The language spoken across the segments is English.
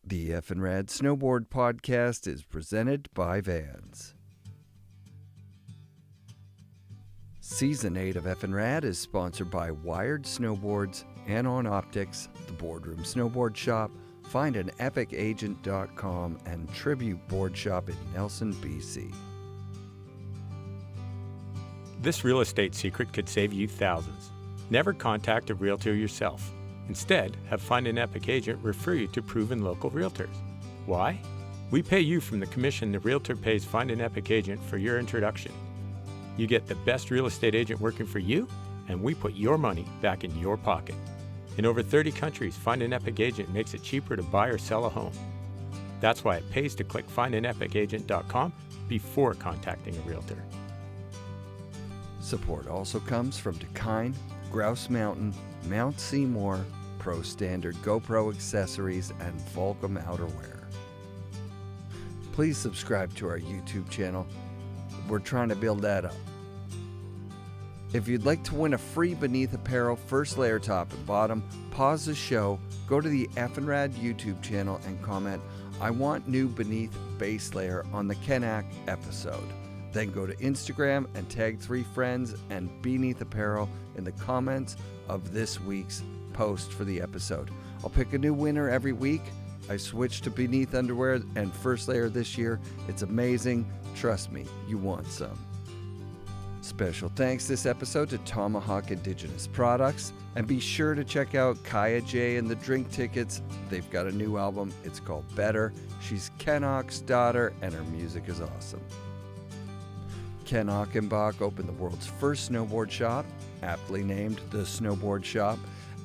The FNRad Snowboard podcast is presented by Vans. Season 8 of FNRad is sponsored by Wired Snowboards, Anon Optics, the Boardroom Snowboard Shop, FindAnEpicAgent.com, and Tribute Board Shop in Nelson, BC. This real estate secret could save you thousands. Never contact a realtor yourself. Instead, have Find an Epic Agent refer you to proven local realtors. Why? We pay you from the commission the realtor pays Find an Epic Agent for your introduction. You get the best real estate agent working for you, and we put your money back in your pocket. In over 30 countries, Find an Epic Agent makes it cheaper to buy or sell a home. That's why it pays to click FindAnEpicAgent.com before contacting a realtor. Support also comes from Dakine, Grouse Mountain, Mount Seymour, Pro Standard GoPro accessories, and Volcom Outerwear. Please subscribe to our YouTube channel. We're trying to build that up. If you'd like to win a free Beneath Apparel first layer top and bottom, pause the show, go to the FNRad YouTube channel and comment, "I want new Beneath base layer" on the Kenak episode. Then go to Instagram and tag 3 friends and Beneath Apparel in the comments of this week's post for the episode. I'll pick a new winner every week. I switched to Beneath underwear and first layer this year. It's amazing. Trust me, you want some. Special thanks this episode to Tomahawk Indigenous Products. And be sure to check out Kaya J and the Drink Tickets. They've got a new album. It's called Better. She's Kenok's daughter and her music is awesome. Ken Achenbach opened the world's first snowboard shop, aptly named the Snowboard Shop,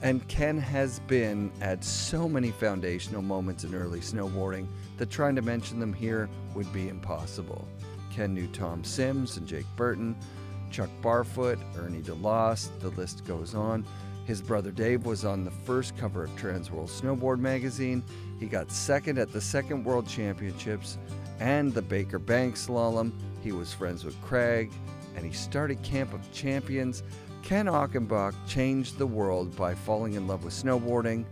and Ken has been at so many foundational moments in early snowboarding that trying to mention them here would be impossible. Ken knew Tom Sims and Jake Burton, Chuck Barfoot, Ernie DeLoss, the list goes on. His brother Dave was on the first cover of Trans World Snowboard magazine. He got second at the second World Championships and the Baker Bank Slalom. He was friends with Craig, and he started Camp of Champions. Ken Achenbach changed the world by falling in love with snowboarding.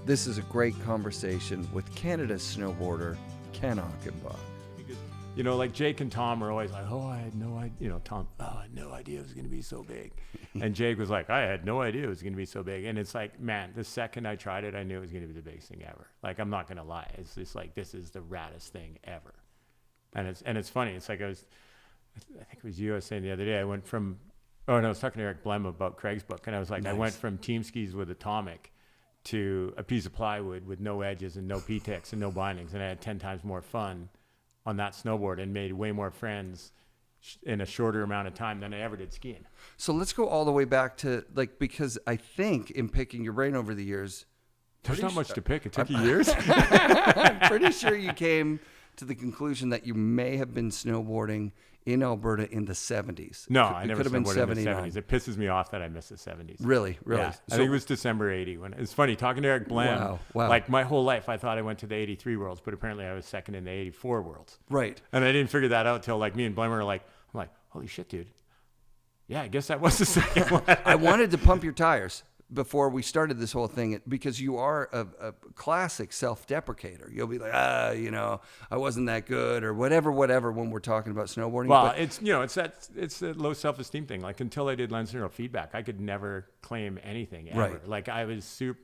This is a great conversation with Canada's snowboarder, Ken Achenbach. Because, you know, like Jake and Tom are always like, I had no idea, you know, Tom, I had no idea it was going to be so big. And Jake was like, I had no idea it was going to be so big. And it's like, man, the second I tried it, I knew it was going to be the biggest thing ever. Like, I'm not going to lie. It's just like, this is the raddest thing ever. And it's funny. It's like I think it was you I was saying the other day, I went from, I was talking to Eric Blem about Craig's book. And I was like, nice. I went from team skis with Atomic to a piece of plywood with no edges and no P-Tex and no bindings. And I had 10 times more fun on that snowboard and made way more friends in a shorter amount of time than I ever did skiing. So let's go all the way back to, like, because I think in picking your brain over the years, there's not much to pick. It took you years. I'm pretty sure you came to the conclusion that you may have been snowboarding in Alberta in the 70s. No, I never could have been snowboarded in the 70s. It pisses me off that I missed the 70s. Really? Yeah. So, I think it was December 80. It's funny, talking to Eric Blem, wow. Like my whole life I thought I went to the 83 Worlds, but apparently I was second in the 84 Worlds. Right. And I didn't figure that out till like me and Blem were like, I'm like, holy shit, dude. Yeah, I guess that was the second one. I wanted to pump your tires before we started this whole thing, because you are a classic self-deprecator. You'll be like, I wasn't that good or whatever, when we're talking about snowboarding. Well, it's a low self-esteem thing. Like until I did lens neurofeedback, I could never claim anything ever. Right. Like I was super,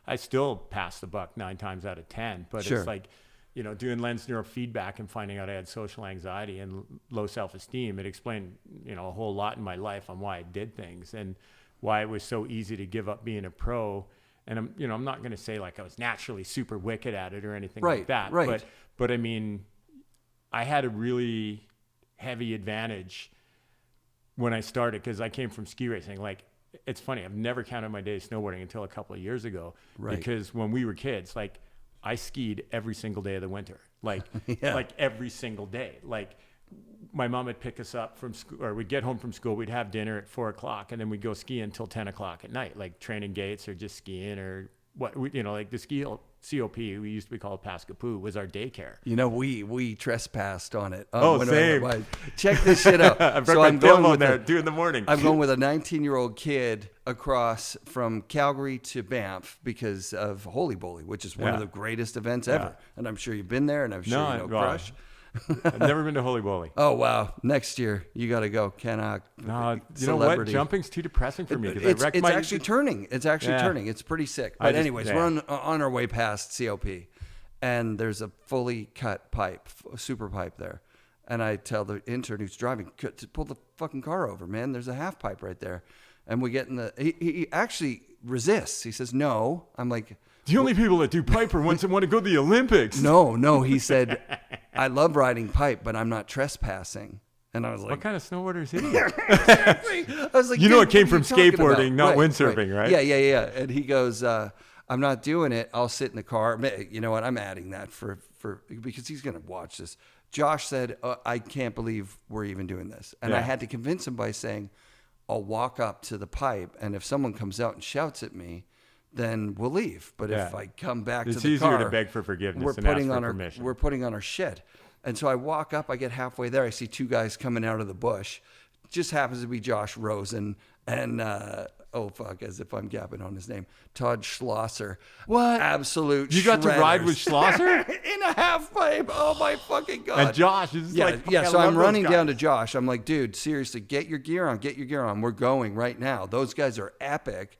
I still passed the buck 9 times out of 10, but Sure. It's like, doing lens neurofeedback and finding out I had social anxiety and low self-esteem, it explained, a whole lot in my life on why I did things and why it was so easy to give up being a pro. And I'm not going to say like I was naturally super wicked at it or anything like that. Right. But I mean, I had a really heavy advantage when I started because I came from ski racing. Like, it's funny. I've never counted my days snowboarding until a couple of years ago. Right. Because when we were kids, like I skied every single day of the winter, like, yeah. like every single day. Like, my mom would pick us up from school, or we'd get home from school, we'd have dinner at 4:00 and then we'd go skiing until 10 o'clock at night, like training gates or just skiing or what, like the ski hill COP, we used to be called Pascapoo, was our daycare. You know, we trespassed on it. Same. Check this shit out. I've got my film on there at 2 a.m. I'm going with a 19-year-old kid across from Calgary to Banff because of Holy Bowly, which is one of the greatest events ever. And I'm sure you've been there, and I'm sure you know Crush. I've never been to Holy Bowly. Oh, wow. Next year, you got to go. Cannot. No, you know what? Jumping's too depressing for me. It's actually turning. It's actually turning. It's pretty sick. But anyways, we're on our way past COP, and there's a fully cut pipe, a super pipe there. And I tell the intern who's driving, to pull the fucking car over, man. There's a half pipe right there. And we get in he actually resists. He says, no. I'm like... The only people that do pipe are ones that want to go to the Olympics. No, he said, I love riding pipe, but I'm not trespassing. And I was like, what kind of snowboarder is he? Exactly. I was like, it came from skateboarding, not windsurfing, right? Yeah. And he goes, I'm not doing it. I'll sit in the car. You know what? I'm adding that for because he's going to watch this. Josh said, I can't believe we're even doing this. And I had to convince him by saying, I'll walk up to the pipe, and if someone comes out and shouts at me, then we'll leave. But if I come back to the car, it's easier to beg for forgiveness and ask for permission. We're putting on our shit. And so I walk up, I get halfway there, I see 2 guys coming out of the bush. Just happens to be Josh Rosen and as if I'm gapping on his name, Todd Schlosser. What? Absolute You got to ride with Schlosser? In a half pipe. Oh my fucking God. And Josh is so I'm running down to Josh. I'm like, dude, seriously, get your gear on. We're going right now. Those guys are epic.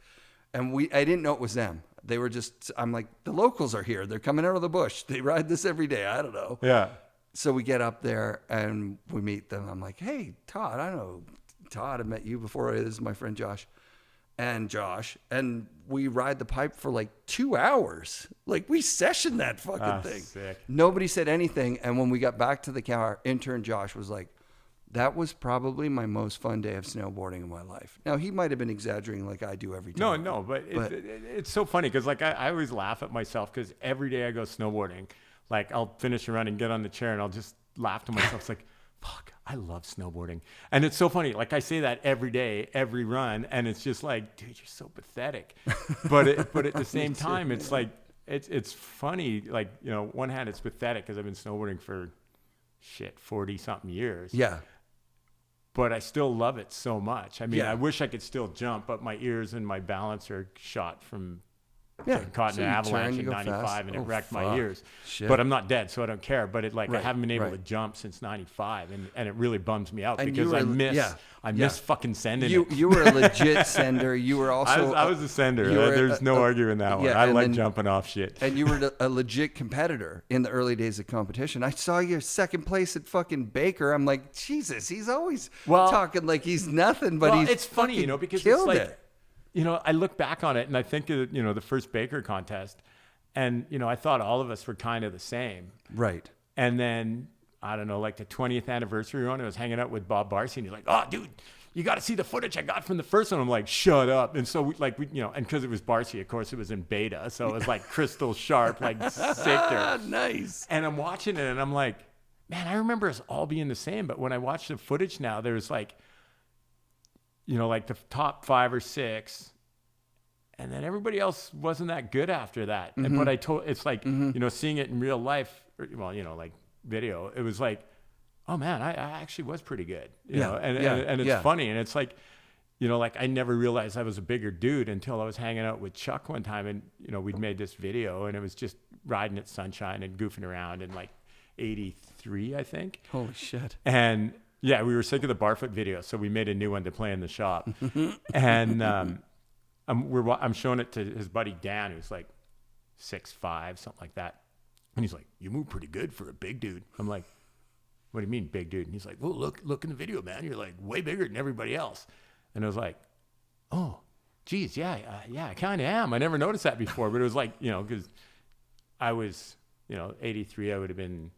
And I didn't know it was them. They were I'm like, the locals are here. They're coming out of the bush. They ride this every day. I don't know. Yeah. So we get up there and we meet them. I'm like, hey, Todd, I know Todd. I met you before. This is my friend Josh. And we ride the pipe for like 2 hours. Like we sessioned that fucking thing. Sick. Nobody said anything. And when we got back to the car, intern Josh was like, that was probably my most fun day of snowboarding in my life. Now, he might have been exaggerating like I do every time. No, but it's so funny because like I always laugh at myself because every day I go snowboarding, like I'll finish a run and get on the chair and I'll just laugh to myself. It's like, fuck, I love snowboarding. And it's so funny. Like I say that every day, every run, and it's just like, dude, you're so pathetic. But at the same time, it's like, it's funny. Like, you know, one hand it's pathetic because I've been snowboarding for 40 something years. Yeah. But I still love it so much. I mean, I wish I could still jump, but my ears and my balance are shot from getting caught in an avalanche in 95 and it wrecked my ears. Shit. But I'm not dead, so I don't care. But I haven't been able to jump since 95, and it really bums me out because I miss fucking sending it. You were a legit sender. You were also I was a sender. There's no arguing that one. I like jumping off shit. And you were a legit competitor in the early days of competition. I saw you second place at fucking Baker. I'm like, Jesus, he's always talking like he's nothing, but it's funny, you know, because it's like, you know, I look back on it and I think of, you know, the first Baker contest, and, you know, I thought all of us were kind of the same. Right. And then, I don't know, like the 20th anniversary one, I was hanging out with Bob Barcy and he's like, oh, dude, you got to see the footage I got from the first one. I'm like, shut up. And so we, you know, and because it was Barcy, of course, it was in beta. So it was like crystal sharp, like sick there. Nice. And I'm watching it and I'm like, man, I remember us all being the same. But when I watch the footage now, there's like, you know, like the top 5 or 6, and then everybody else wasn't that good after that. Mm-hmm. But it's like, you know, seeing it in real life, well, you know, like video, it was like, oh man, I actually was pretty good. You know? And it's funny. And it's like, you know, like I never realized I was a bigger dude until I was hanging out with Chuck one time, and, you know, we'd made this video and it was just riding at Sunshine and goofing around in like 83, I think. Holy shit. And yeah, we were sick of the Barfoot video, so we made a new one to play in the shop. And I'm showing it to his buddy Dan, who's like 6'5", something like that. And he's like, you move pretty good for a big dude. I'm like, what do you mean big dude? And he's like, well, look in the video, man. You're like way bigger than everybody else. And I was like, oh, geez, yeah, I kind of am. I never noticed that before, but it was like, you know, because I was, you know, 83, I would have been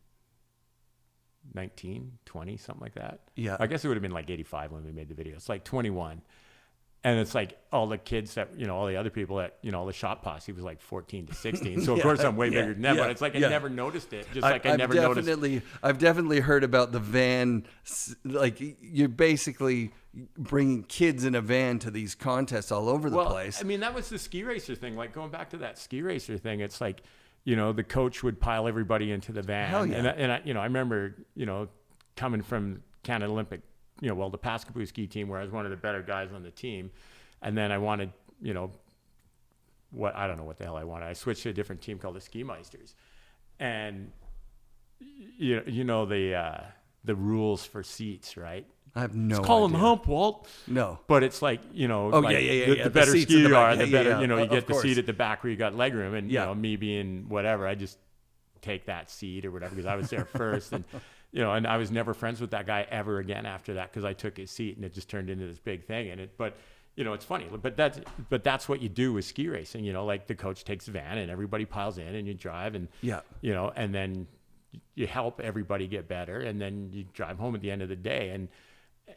19, 20, something like that. Yeah. I guess it would have been like 85 when we made the video. It's like 21. And it's like all the kids that, you know, all the other people that, you know, all the shop posse was like 14 to 16. So of course I'm way bigger than them, but it's like I never noticed it. Just like I never noticed. I've definitely heard about the van. Like you're basically bringing kids in a van to these contests all over the place. I mean, that was the ski racer thing. Like going back to that ski racer thing, it's like, you know, the coach would pile everybody into the van. Hell yeah. And I, you know, I remember, you know, coming from Canada Olympic, you know, well, the Pascapoo ski team, where I was one of the better guys on the team. And then I wanted, you know, I don't know what the hell I wanted. I switched to a different team called the Ski Meisters. And you know the rules for seats, right? I have no idea. Call them hump, Walt. No. But it's like, you know, Oh, like yeah. the better ski you are, the better, yeah. you know, you get Of the course. seat at the back where you got leg room. And, Yeah. you know, me being whatever, I just take that seat or whatever because I was there first. And, you know, and I was never friends with that guy ever again after that because I took his seat and it just turned into this big thing. But, you know, it's funny, but that's what you do with ski racing. You know, like the coach takes the van and everybody piles in and you drive and, Yeah. you know, and then you help everybody get better and then you drive home at the end of the day.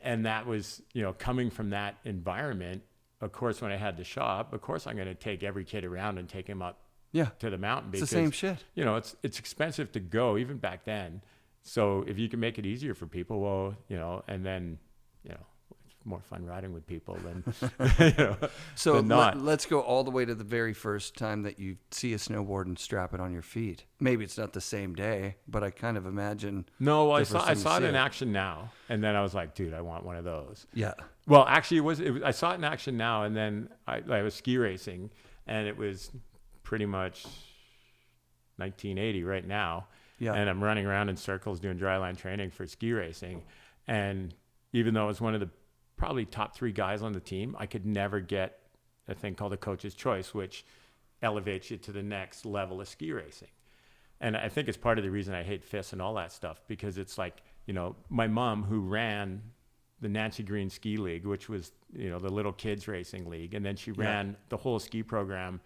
And that was, you know, coming from that environment. Of course, when I had the shop, of course, I'm going to take every kid around and take him up Yeah. to the mountain It's because the same shit. you know, it's expensive to go even back then. So if you can make it easier for people, well, you know, and then, you know, it's more fun riding with people than, you know, So than not. let's go all the way to the very first time that you see a snowboard and strap it on your feet. Maybe it's not the same day, but I kind of imagine. No, I the first saw time you it see in action now. And then I was like, dude, I want one of those. Yeah. Well, actually, I saw it in action now, and then I was ski racing, and it was pretty much 1980 right now. Yeah. And I'm running around in circles doing dryland training for ski racing. And even though I was one of the probably top 3 guys on the team, I could never get a thing called a coach's choice, which elevates you to the next level of ski racing. And I think it's part of the reason I hate FIS and all that stuff, because it's like, you know, my mom who ran the Nancy Green Ski League, which was, you know, the little kids racing league. And then she ran the whole ski program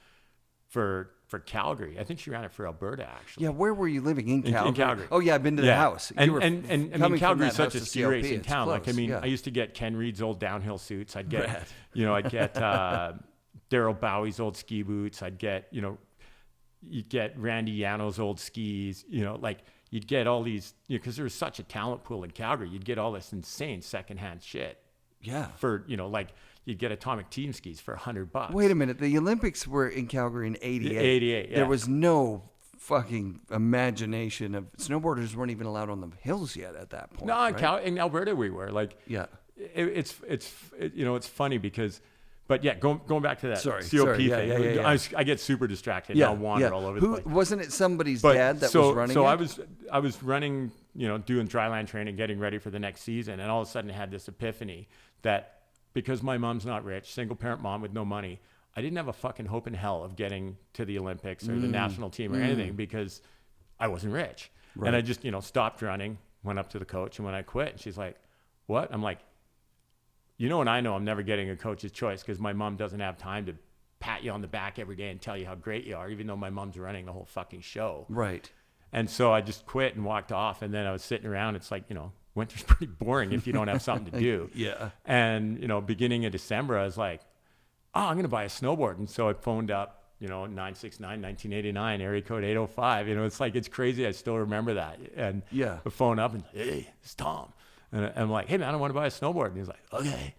for Calgary. I think she ran it for Alberta, actually. Yeah. Where were you living? In Calgary? In Calgary. Oh, yeah. I've been to the house. And You were I mean, coming from Calgary is that such a house to ski CLP, racing it's town. Like, I close, mean, yeah. I used to get Ken Reed's old downhill suits. I'd get, Rad. you know, I'd get Daryl Bowie's old ski boots. I'd get, you know, you'd get Randy Yano's old skis, you know, like you'd get all these, you know, because there was such a talent pool in Calgary, you'd get all this insane secondhand shit. Yeah. For, you know, like you'd get Atomic Team skis for $100. Wait a minute. The Olympics were in Calgary in 88. 88, yeah. There was no fucking imagination of snowboarders weren't even allowed on the hills yet at that point. No, right? in Alberta we were like, Yeah. it's you know, it's funny because, but yeah, going back to that Sorry, COP yeah, thing, yeah. I get super distracted. Yeah. And I'll wander yeah. all over Who, the place. wasn't it somebody's But dad that so, was running so it? I was running, you know, doing dryland training, getting ready for the next season, and all of a sudden I had this epiphany that because my mom's not rich, single parent mom with no money, I didn't have a fucking hope in hell of getting to the Olympics or the national team or anything because I wasn't rich. Right. And I just, you know, stopped running, went up to the coach, and when I quit, and she's like, "What?" I'm like, "You know, and I know I'm never getting a coach's choice because my mom doesn't have time to pat you on the back every day and tell you how great you are, even though my mom's running the whole fucking show." Right. And so I just quit and walked off. And then I was sitting around. It's like, you know, winter's pretty boring if you don't have something to do. Yeah. And, you know, beginning of December, I was like, oh, I'm going to buy a snowboard. And so I phoned up, you know, 969-1989, area code 805. You know, it's like, it's crazy. I still remember that. And Yeah. I phone up and, hey, it's Tom. And I'm like, hey, man, I want to buy a snowboard. And he's like, okay.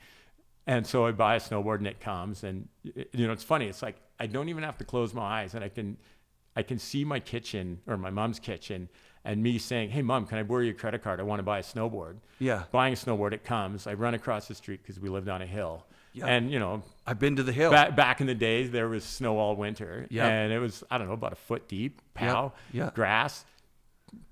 And so I buy a snowboard and it comes. And, you know, it's funny. It's like, I don't even have to close my eyes. And I can see my kitchen or my mom's kitchen and me saying, hey, Mom, can I borrow your credit card? I want to buy a snowboard. Yeah. Buying a snowboard, it comes. I run across the street because we lived on a hill. Yeah. And, you know, I've been to the hill. back in the days, there was snow all winter. Yeah. And it was, I don't know, about a foot deep, pow, Yeah. grass,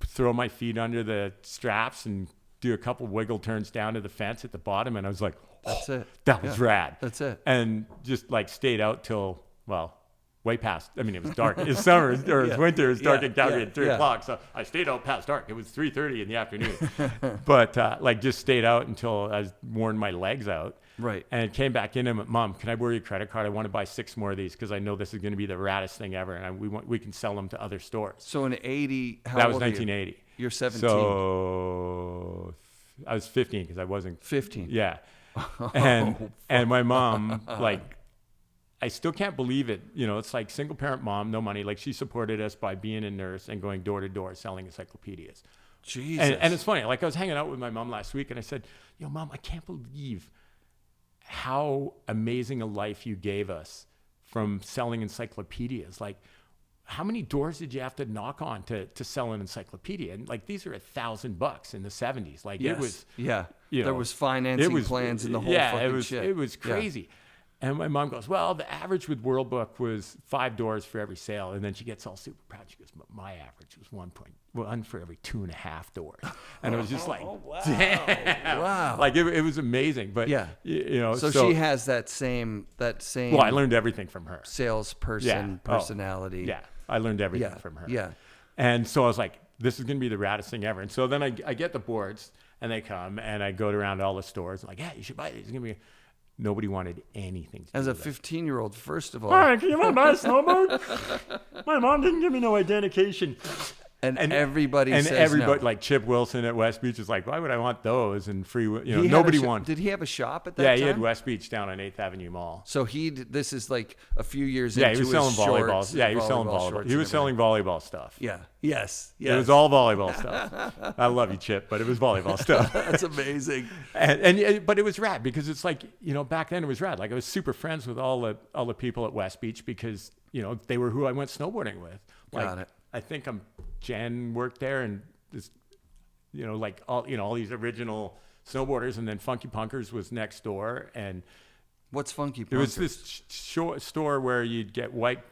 throw my feet under the straps and do a couple wiggle turns down to the fence at the bottom. And I was like, That's it. that was rad. That's it. And just like stayed out till, well, way past, I mean, it was dark. It's summer or it's winter. It's dark in Calgary at 3 o'clock. So I stayed out past dark. It was 3:30 in the afternoon. But like just stayed out until I was worn my legs out. Right. And came back in and went, Mom, can I borrow your credit card? I want to buy 6 more of these because I know this is going to be the raddest thing ever. And we can sell them to other stores. So in 80, how That was old are you? 1980. You're 17. So I was 15 because I wasn't. 15. Yeah. And my mom, like, I still can't believe it. You know, it's like single parent mom, no money. Like she supported us by being a nurse and going door to door selling encyclopedias. Jesus. And it's funny. Like I was hanging out with my mom last week and I said, yo, Mom, I can't believe how amazing a life you gave us from selling encyclopedias. Like how many doors did you have to knock on to sell an encyclopedia? And like, these are $1,000 in the 70s. Like it was, there know, was financing plans and the whole fucking shit. It was crazy. And my mom goes, well, the average with World Book was 5 doors for every sale. And then she gets all super proud. She goes, but my average was 1 for every 2.5 doors. And it was just like, wow. damn. Wow. Like it was amazing. But you know, so she has that same. Well, I learned everything from her. Salesperson personality. Yeah, I learned everything from her. Yeah. And so I was like, this is going to be the raddest thing ever. And so then I get the boards, and they come, and I go around to all the stores. I'm like, yeah, you should buy these. It's going to be. Nobody wanted anything to As do a with it. 15-year-old, first of all. Hi, can you want to buy a snowboard? My mom didn't give me no identification. And everybody says no. Like Chip Wilson at West Beach is like, why would I want those? And free, He nobody had wanted. Did he have a shop at that time? Yeah, he had West Beach down on 8th Avenue Mall. So this is like a few years Yeah, into he was his selling volleyball. shorts, Yeah, he was selling shorts volleyball. and He was selling volleyball stuff. Yeah. Yes. It was all volleyball stuff. I love you, Chip, but it was volleyball stuff. That's amazing. But it was rad because it's like, back then it was rad. Like I was super friends with all the people at West Beach because, they were who I went snowboarding with. Like, Got it. I think Jen worked there and this, like all these original snowboarders, and then Funky Punkers was next door. And What's Funky Punkers? it was this store where you'd get white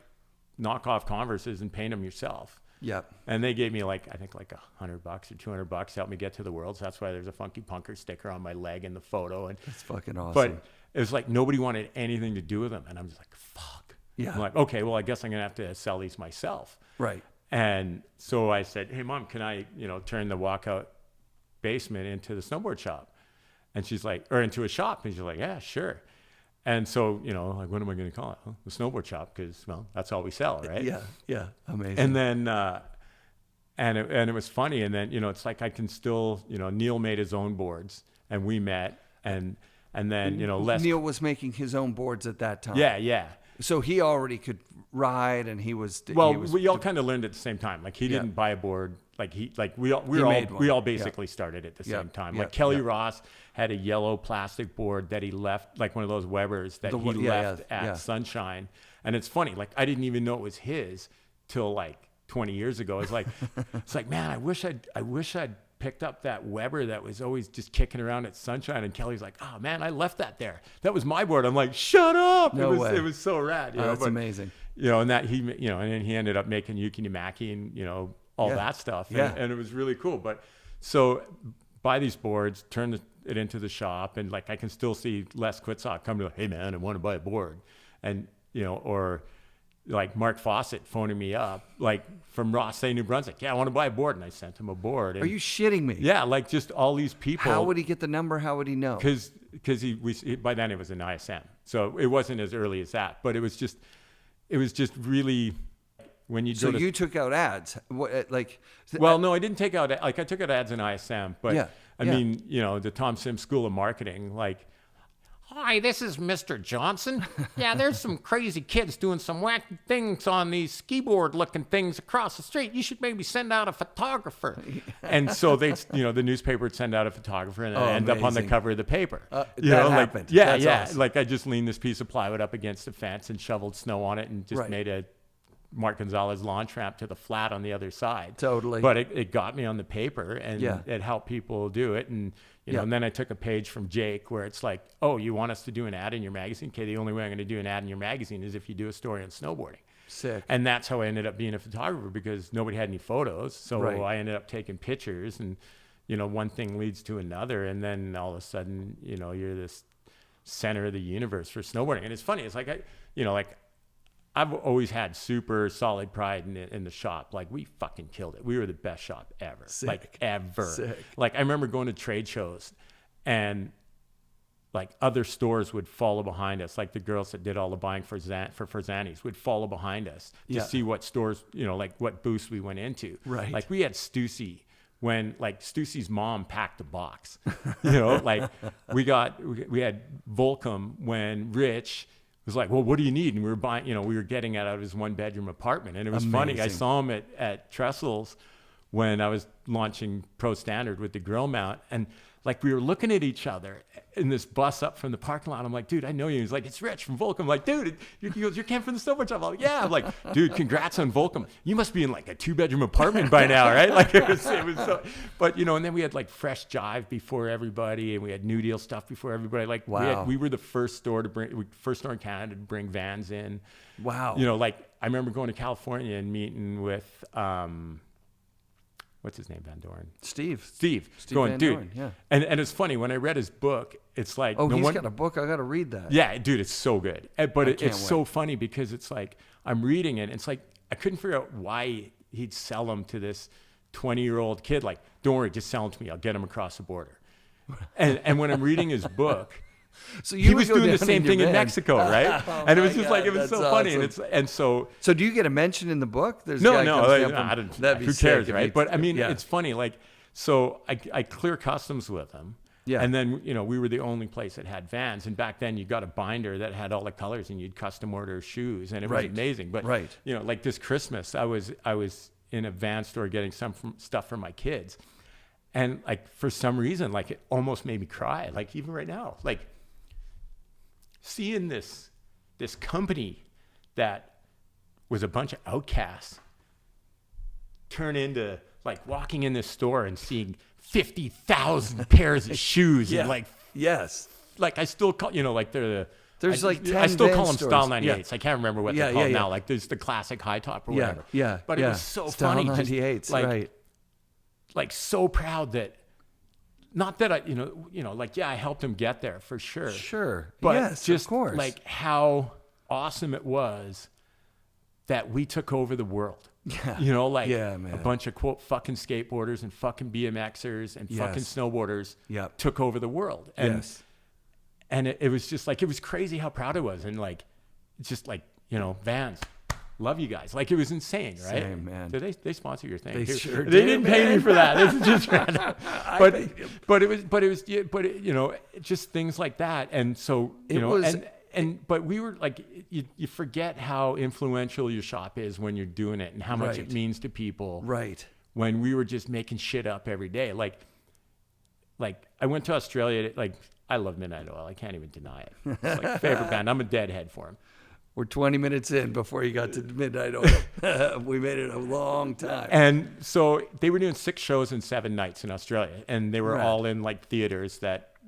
knockoff Converses and paint them yourself. Yep. And they gave me I think $100 or $200 to help me get to the Worlds. That's why there's a Funky Punker sticker on my leg in the photo. And That's fucking awesome. But it was like nobody wanted anything to do with them. And I'm just like, fuck. Yeah. I'm like, okay, well, I guess I'm going to have to sell these myself. Right. And so I said, hey, Mom, can I, turn the walkout basement into the snowboard shop? And she's like, or into a shop. And she's like, yeah, sure. And so, like, what am I going to call it? Well, the snowboard shop, because, well, that's all we sell, right? Yeah. Amazing. And then, and it was funny. And then, it's like I can still, Neil made his own boards, and we met, and then, Les. Neil was making his own boards at that time. Yeah. So he already could ride, and he was. Well, we all kind of learned at the same time. Like he didn't buy a board. Like we all basically started at the same time. Like Kelly Ross had a yellow plastic board that he left, like one of those Webers that he left at Sunshine. And it's funny, like I didn't even know it was his till like 20 years ago. It's like, man, I wish I'd picked up that Weber that was always just kicking around at Sunshine. And Kelly's like, oh man, I left that there. That was my board. I'm like, shut up. No way. It was so rad. That's amazing. And that and then he ended up making Yuki Nimaki and, all that stuff. And it was really cool. But so buy these boards, turn it into the shop. And like, I can still see Les Quitsock come to like, hey man, I want to buy a board. And, or like Mark Fawcett phoning me up, like from Ross, New Brunswick. Yeah, I want to buy a board. And I sent him a board. And are you shitting me? Yeah. Like just all these people. How would he get the number? How would he know? Because by then it was an ISM. So it wasn't as early as that, but it was just really when you So you took out ads, well, no, I didn't take out, like I took out ads in ISM, but I mean, the Tom Sims School of Marketing, like, hi, this is Mr. Johnson. Yeah, there's some crazy kids doing some wacky things on these ski board looking things across the street. You should maybe send out a photographer. And so they, the newspaper would send out a photographer and I'd end up on the cover of the paper. That happened. That's yeah. Awesome. Like I just leaned this piece of plywood up against the fence and shoveled snow on it and just made a Mark Gonzalez launch ramp to the flat on the other side. Totally. But it got me on the paper and it helped people do it. And, and then I took a page from Jake where it's like, oh, you want us to do an ad in your magazine? Okay, the only way I'm going to do an ad in your magazine is if you do a story on snowboarding. Sick. And that's how I ended up being a photographer because nobody had any photos. So I ended up taking pictures and, one thing leads to another. And then all of a sudden, you're this center of the universe for snowboarding. And it's funny. It's like, I've always had super solid pride in the shop. Like we fucking killed it. We were the best shop ever. Sick. Like ever. Sick. Like I remember going to trade shows and like other stores would follow behind us. Like the girls that did all the buying for Zannies would follow behind us to see what stores, like what booths we went into. Right. Like we had Stussy when like Stussy's mom packed a box, like we had Volcom when Rich was like, well, what do you need? And we were buying, we were getting it out of his 1-bedroom apartment. And it was funny. I saw him at Trestles when I was launching Pro Standard with the grill mount. And like we were looking at each other in this bus up from the parking lot. I'm like, dude, I know you. He's like, it's Rich from Volcom. I'm like, dude, he goes, you're Ken from the Snowboard Shop. I'm like, yeah. I'm like, dude, congrats on Volcom. You must be in like a 2-bedroom apartment by now, right? Like it was so, but you know, and then we had like fresh jive before everybody, and we had New Deal stuff before everybody. Like we were the first store in Canada to bring vans in. Wow. You know, like I remember going to California and meeting with, what's his name, Van Doren? Steve going, Van dude. Doren, yeah. And it's funny, when I read his book, it's like, he's got a book. I got to read that. Yeah, dude, it's so good. But it's so funny because it's like, I'm reading it. It's like, I couldn't figure out why he'd sell them to this 20-year-old kid. Like, don't worry, just sell them to me. I'll get them across the border. And when I'm reading his book, so he was doing the same thing in Mexico, right? And it was just like, it was so funny. And so do you get a mention in the book? There's I don't. Who cares, right? But I mean, it's funny. Like, so I clear customs with him. Yeah. And then, you know, we were the only place that had vans. And back then you got a binder that had all the colors and you'd custom order shoes. And it was amazing. But, you know, like this Christmas, I was in a van store getting stuff for my kids. And like, for some reason, like it almost made me cry. Like even right now, like seeing this company that was a bunch of outcasts turn into like walking in this store and seeing 50,000 pairs of shoes and like, like I still call, you know, like there's like 10 I still call them stores. Style 98s. I can't remember what they're called now. Like there's the classic high top or whatever. But it was so Style funny. 98s, like, like so proud that, not that I, you know, like, yeah, I helped him get there for sure. Sure. But yes, just of course. like how awesome it was that we took over the world. Yeah. You know, like a bunch of quote fucking skateboarders and fucking BMXers and fucking snowboarders took over the world. And, and it was just like, it was crazy how proud I was. And like, it's just like, you know, Vans. Love you guys. Like it was insane, right? Same, man. Did they sponsor your thing? They sure They did, didn't pay me for that. This is just random. But you know, just things like that. And so, you know, but we were like, you forget how influential your shop is when you're doing it and how much it means to people. Right. When we were just making shit up every day. Like I went to Australia, like I love Midnight Oil. I can't even deny it. It's like favorite band. I'm a deadhead for them. We're 20 minutes in before you got to Midnight Oil. We made it a long time. And so they were doing 6 shows in 7 nights in Australia. And they were all in like theaters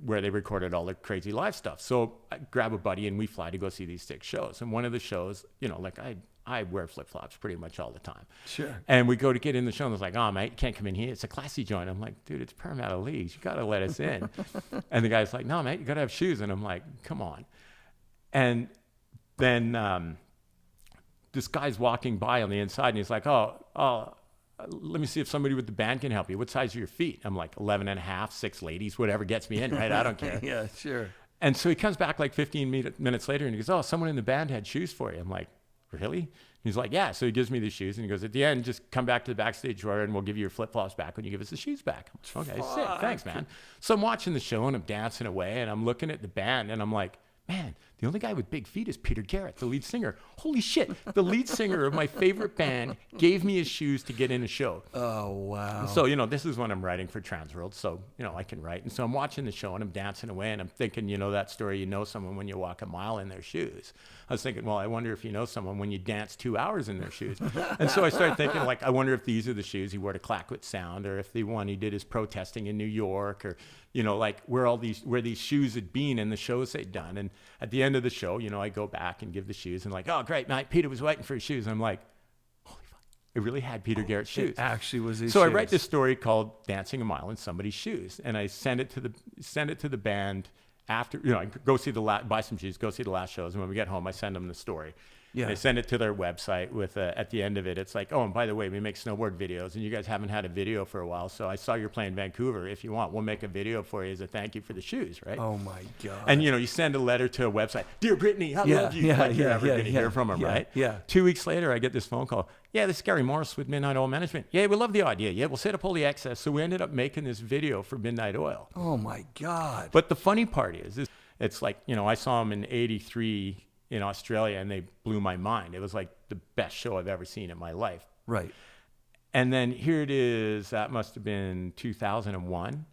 where they recorded all the crazy live stuff. So I grab a buddy and we fly to go see these 6 shows. And one of the shows, you know, like I wear flip-flops pretty much all the time. Sure. And we go to get in the show and it's like, oh, mate, you can't come in here. It's a classy joint. I'm like, dude, it's Parramatta Leagues. You got to let us in. And the guy's like, no, mate, you got to have shoes. And I'm like, come on. And then this guy's walking by on the inside and he's like, oh, let me see if somebody with the band can help you. What size are your feet? I'm like 11 and a half, 6 ladies, whatever gets me in, right? I don't care. Yeah, sure. And so he comes back like 15 minutes later and he goes, oh, someone in the band had shoes for you. I'm like, really? He's like, yeah. So he gives me the shoes and he goes, at the end, just come back to the backstage drawer and we'll give you your flip-flops back when you give us the shoes back. I'm like, okay, sick. Thanks, man. So I'm watching the show and I'm dancing away and I'm looking at the band and I'm like, man, the only guy with big feet is Peter Garrett, the lead singer. Holy shit. The lead singer of my favorite band gave me his shoes to get in a show. Oh, wow. So, you know, this is when I'm writing for Transworld. So, you know, I can write. And so I'm watching the show and I'm dancing away and I'm thinking, you know, that story, you know someone when you walk a mile in their shoes. I was thinking, well, I wonder if you know someone when you dance 2 hours in their shoes. And so I started thinking, like, I wonder if these are the shoes he wore to Clackwood Sound or if the one he did his protesting in New York or, you know, like where these shoes had been in the shows they'd done. And at the end of the show, you know, I go back and give the shoes and like, oh, great, mate, Peter was waiting for his shoes. And I'm like, holy fuck, it really had Peter Garrett's shoes. It actually was his shoes. So I shoes. write this story called Dancing a Mile in Somebody's Shoes. And I send it to the band after, you know, I go see buy some shoes, go see the last shows. And when we get home, I send them the story. Yeah. And I send it to their website with, at the end of it, it's like, oh, and by the way, we make snowboard videos and you guys haven't had a video for a while. So I saw you're playing Vancouver. If you want, we'll make a video for you as a thank you for the shoes, right? Oh my God. And, you know, you send a letter to a website. Dear Brittany, I love you. Like you're never going to hear from them, right? Yeah. 2 weeks later, I get this phone call. Yeah, this is Gary Morris with Midnight Oil Management. Yeah, we love the idea. Yeah, we'll set up all the access. So we ended up making this video for Midnight Oil. Oh my God. But the funny part is it's like, you know, I saw them in 83 in Australia and they blew my mind. It was like the best show I've ever seen in my life. Right. And then here it is, that must have been 2001.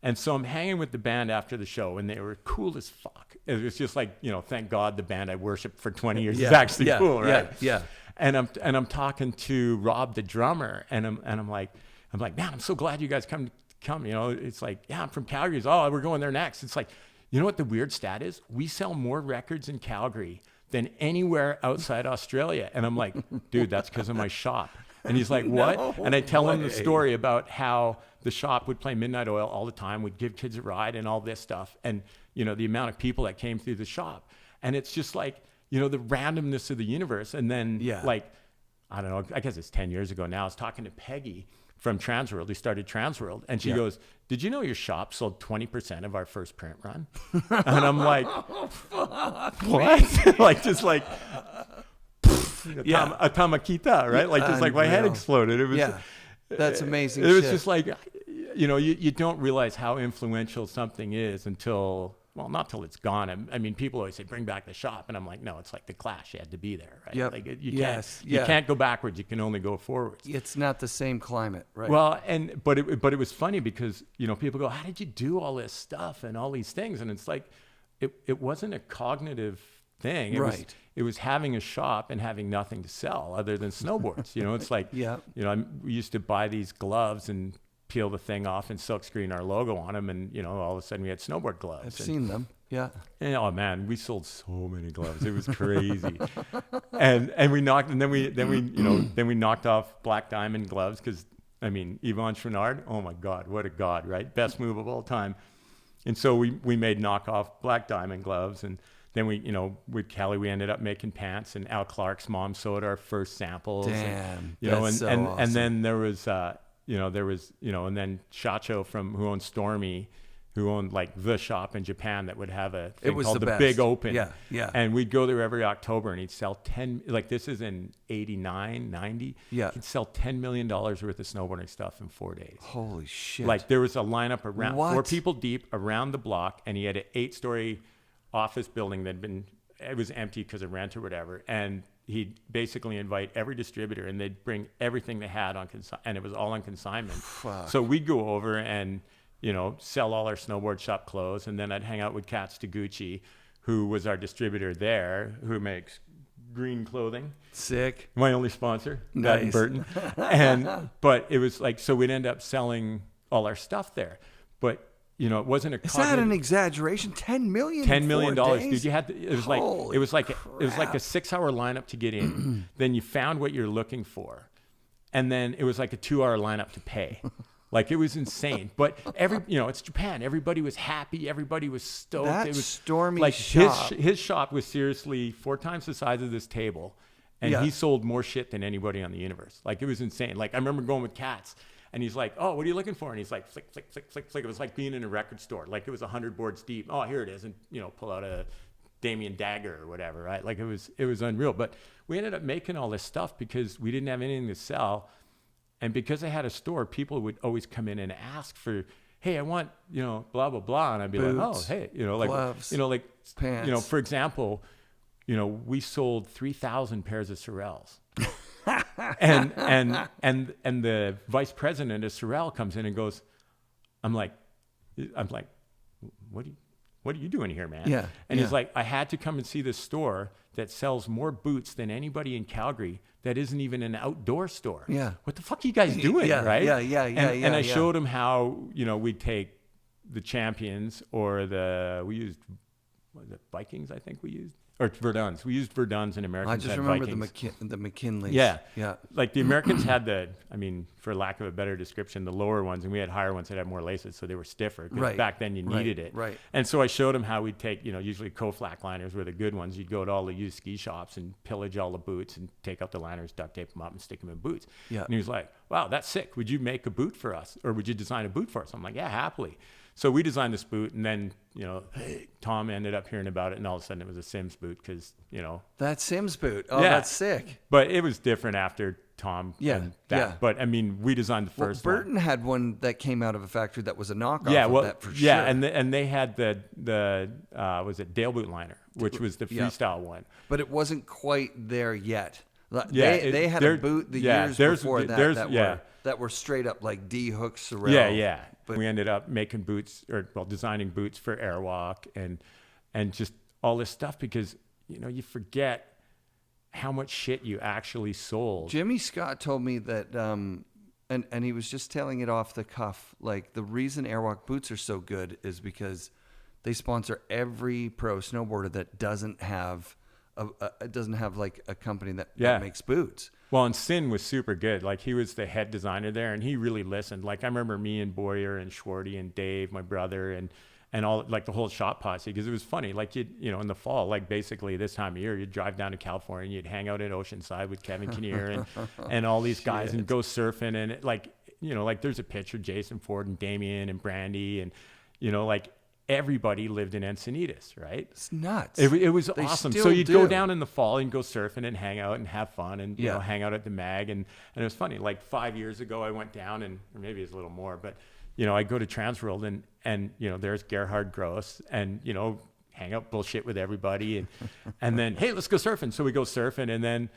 And so I'm hanging with the band after the show, and they were cool as fuck. It was just like, thank God the band I worshiped for 20 years is actually cool, right? Yeah. And I'm talking to Rob, the drummer, and I'm like, man, I'm so glad you guys come. It's like, yeah, I'm from Calgary. Oh, we're going there next. It's like, you know what the weird stat is? We sell more records in Calgary than anywhere outside Australia. And I'm like, dude, that's because of my shop. And he's like, what? No and I tell him the way. story about how the shop would play Midnight Oil all the time, would give kids a ride and all this stuff. And, the amount of people that came through the shop. And it's just like, the randomness of the universe. And then like, I don't know, I guess it's 10 years ago now, I was talking to Peggy from Transworld, who started Transworld. And she goes, did you know your shop sold 20% of our first print run? And I'm like, what? Like, just like, a tamakita, right? Like, just like my head exploded. It was, that's amazing. It was just like, you don't realize how influential something is until, well, not till it's gone. I mean, people always say, bring back the shop. And I'm like, no, it's like the Clash. You had to be there, right? Yep. Like, you can't go backwards. You can only go forwards. It's not the same climate, right? Well, but it was funny because, people go, how did you do all this stuff and all these things? And it's like, it wasn't a cognitive thing. It was having a shop and having nothing to sell other than snowboards. It's like, we used to buy these gloves and peel the thing off and silk screen our logo on them, and all of a sudden we had snowboard gloves. I've seen them. Yeah. And oh man, we sold so many gloves. It was crazy. and we knocked off Black Diamond gloves because Yvon Chouinard, oh my God, what a god, right? Best move of all time. And so we made knockoff Black Diamond gloves, and then with Kelly we ended up making pants, and Al Clark's mom sewed our first samples. Damn. And then there was and then Shacho who owned Stormy, who owned like the shop in Japan that would have a thing called the Big Open. Yeah. And we'd go there every October, and he'd sell this is in 89, 90. Yeah. He'd sell $10 million worth of snowboarding stuff in 4 days. Holy shit. Like there was a lineup around What? 4 people deep around the block, and he had an 8-story office building it was empty because of rent or whatever. And he'd basically invite every distributor, and they'd bring everything they had on and it was all on consignment. Fuck. So we'd go over and, sell all our snowboard shop clothes. And then I'd hang out with Katz Taguchi, who was our distributor there, who makes green clothing. Sick. My only sponsor, Nice. Burton. But it was like, so we'd end up selling all our stuff there. But, it wasn't a. Is that an exaggeration? $10 million. $10 million, in 4 days? dude. It was like a 6-hour lineup to get in. Then you found what you're looking for, and then it was like a 2-hour lineup to pay. Like it was insane. But it's Japan. Everybody was happy. Everybody was stoked. That it was Stormy like shop. his shop was seriously 4 times the size of this table, and he sold more shit than anybody on the universe. Like it was insane. Like I remember going with Katz. And he's like, oh, what are you looking for? And he's like, flick, flick, flick, flick, flick. It was like being in a record store. Like it was 100 boards deep. Oh, here it is. And, pull out a Damien Dagger or whatever, right? Like it was unreal. But we ended up making all this stuff because we didn't have anything to sell. And because I had a store, people would always come in and ask for, hey, I want, blah, blah, blah. And I'd be Boots, like, oh, hey, like, gloves, pants. For example, we sold 3,000 pairs of Sorels. and the vice president of Sorel comes in and goes, I'm like, what are you doing here, man? Yeah. And he's like, I had to come and see this store that sells more boots than anybody in Calgary that isn't even an outdoor store. Yeah. What the fuck are you guys doing, right? Yeah. I showed him how, we'd take the Champions or we used, Vikings, I think we used? Or Verdun's. We used Verdun's, and Americans I just had remember Vikings. the McKinleys. Yeah. Like the Americans had for lack of a better description, the lower ones, and we had higher ones that had more laces, so they were stiffer. 'Cause Right. back then you needed it. Right. And so I showed him how we'd take, usually Koflak liners were the good ones. You'd go to all the used ski shops and pillage all the boots and take out the liners, duct tape them up, and stick them in boots. Yeah. And he was like, wow, that's sick. Would you make a boot for us? Or would you design a boot for us? I'm like, yeah, happily. So we designed this boot, and then, Tom ended up hearing about it, and all of a sudden it was a Sims boot because, That Sims boot. Oh, that's sick. But it was different after Tom. And that. Yeah. But we designed the first one. Burton had one that came out of a factory that was a knockoff of that for sure. Yeah, and they had the was it Dale boot liner, which was the freestyle one. But it wasn't quite there yet. They had a boot the years before that were straight up like D Hook Sorel. Yeah. But we ended up making boots designing boots for Airwalk and just all this stuff because, you forget how much shit you actually sold. Jimmy Scott told me that, and he was just telling it off the cuff. Like the reason Airwalk boots are so good is because they sponsor every pro snowboarder that doesn't have like a company that makes boots. Well, and Sin was super good. Like he was the head designer there, and he really listened. Like I remember me and Boyer and Schwarty and Dave, my brother, and all like the whole shop posse, because it was funny. Like in the fall, like basically this time of year, you'd drive down to California, and you'd hang out in Oceanside with Kevin Kinnear and all these guys and go surfing, and like there's a picture of Jason Ford and Damien and Brandy and like everybody lived in Encinitas, right? It's nuts. It was awesome. So you'd go down in the fall and go surfing and hang out and have fun and hang out at the mag and it was funny. Like 5 years ago, I went down or maybe it's a little more, but I go to Transworld and there's Gerhard Gross and hang out bullshit with everybody and then hey, let's go surfing. So we go surfing and then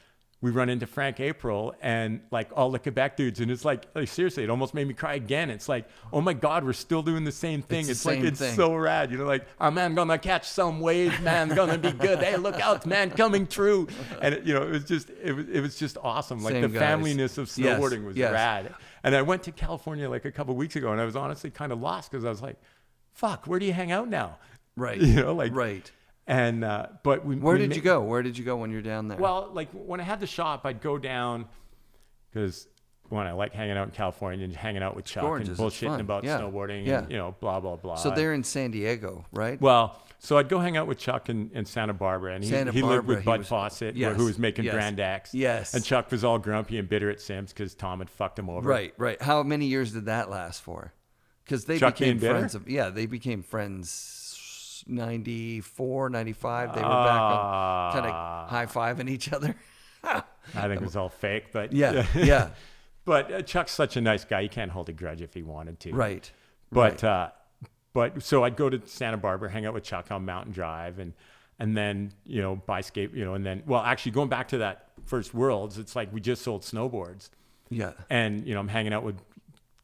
we run into Frank April and like all the Quebec dudes. And it's like seriously, it almost made me cry again. It's like, oh my God, we're still doing the same thing. It's so rad. Like, our man gonna catch some waves, man, gonna be good. Hey, look out, man, coming true. And it was just awesome. Like the familyness of snowboarding was rad. And I went to California like a couple of weeks ago and I was honestly kind of lost because I was like, fuck, where do you hang out now? Right. Right. And but where did you go? Where did you go when you're down there? Well, like when I had the shop, I'd go down because I like hanging out in California and hanging out with Chuck and bullshitting about snowboarding and blah blah blah. So they're in San Diego, right? Well, so I'd go hang out with Chuck in Santa Barbara, and he lived with Bud Fawcett, who was making Grand X. Yes. And Chuck was all grumpy and bitter at Sims because Tom had fucked him over. Right. How many years did that last for? Because they became friends. They became friends. 94, 95, they were back on kind of high-fiving each other. I think it was all fake, but yeah. But Chuck's such a nice guy; he can't hold a grudge if he wanted to. Right. But so I'd go to Santa Barbara, hang out with Chuck on Mountain Drive, and then buy skate, and then actually going back to that first Worlds, it's like we just sold snowboards. Yeah. And I'm hanging out with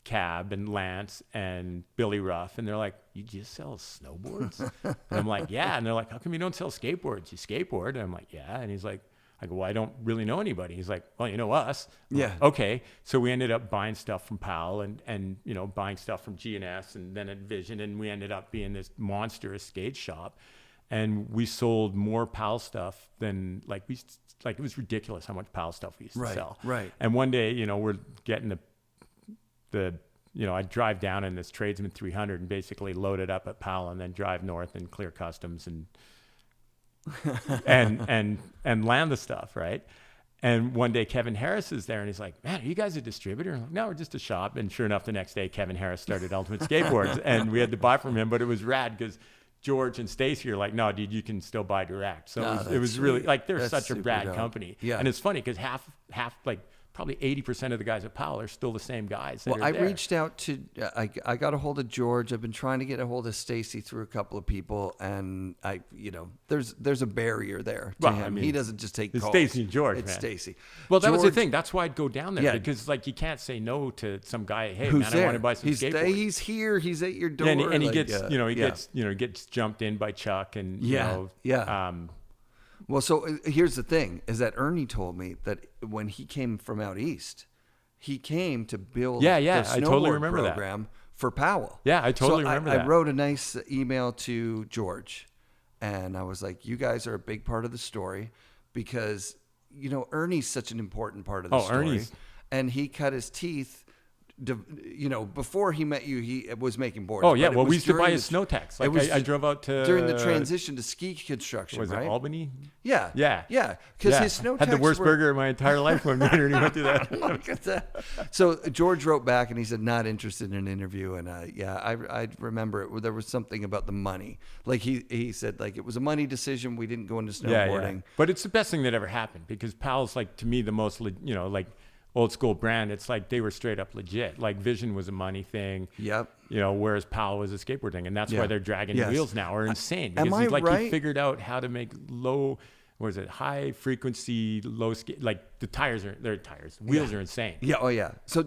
Cab and Lance and Billy Ruff, and they're like, you just sell snowboards? And I'm like, yeah. And they're like, how come you don't sell skateboards? You skateboard? And I'm like, yeah. And he's like, I go, well, I don't really know anybody. He's like, well, you know us. Yeah. Like, okay. So we ended up buying stuff from Powell and buying stuff from G&S and then at Vision, and we ended up being this monstrous skate shop. And we sold more Powell stuff than it was ridiculous how much Powell stuff we used to sell. Right. And one day, we're getting I'd drive down in this Tradesman 300 and basically load it up at Powell and then drive north and clear customs and land the stuff, right? And one day Kevin Harris is there and he's like, man, are you guys a distributor? I'm like, no, we're just a shop. And sure enough, the next day Kevin Harris started Ultimate Skateboards and we had to buy from him, but it was rad because George and Stacy are like, no, dude, you can still buy direct. So it was really like, they're such a rad company. Yeah. And it's funny because half like probably 80% of the guys at Powell are still the same guys. Well, I reached out to, I got a hold of George. I've been trying to get a hold of Stacy through a couple of people, and there's a barrier there to him. I mean, he doesn't just take calls. It's Stacy and George, It's Stacy. Well, that was the thing. That's why I'd go down there because you can't say no to some guy. Hey, man, I want to buy some skateboards. He's here. He's at your door. And he gets jumped in by Chuck and Well, so here's the thing, is that Ernie told me that when he came from out east, he came to build the snowboard program for Powell. Yeah, I totally remember that. I wrote a nice email to George, and I was like, you guys are a big part of the story because, Ernie's such an important part of the story. And he cut his teeth. Before he met you, he was making boards. Oh yeah, well we used to buy his snow tax. Like I drove out to during the transition to ski construction. Was it Albany? Yeah. Because his snow tax had the worst burger of my entire life when Ernie went through that. Look at that. So George wrote back and he said not interested in an interview. And I remember it. There was something about the money. Like he said like it was a money decision. We didn't go into snowboarding. Yeah. But it's the best thing that ever happened because Powell's like to me the most old school brand. It's like they were straight up legit. Like Vision was a money thing. Yep. Whereas Powell was a skateboard thing, and that's why their dragon wheels now are insane. Am I right? He figured out how to make low what is it? High frequency, low skate. Like the tires are, their tires, wheels are insane. Yeah. Oh yeah. So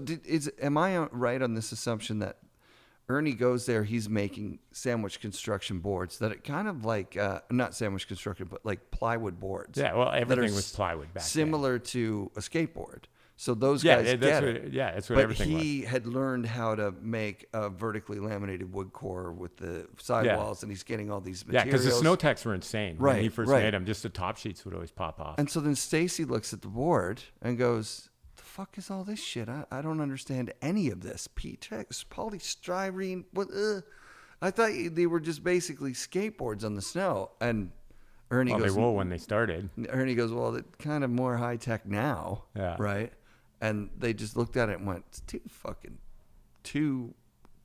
am I right on this assumption that Ernie goes there, he's making sandwich construction boards that it kind of like, not sandwich construction, but like plywood boards. Yeah, well, everything was plywood back similar to a skateboard. So those then. guys get it. Yeah, that's what But everything was. he had learned how to make a vertically laminated wood core with the sidewalls, and he's getting all these Yeah, materials. because the snow techs were insane. Right, When he first right. made them, just the top sheets would always pop off. And so then Stacy looks at the board and goes, "The fuck is all this shit? I don't understand any of this. P-Tex, polystyrene. What? I thought they were just basically skateboards on the snow." And Ernie Well, goes, they were when they started. Ernie goes, "Well, it's kind of more high tech now, Yeah. right?" And they just looked at it and went, "It's too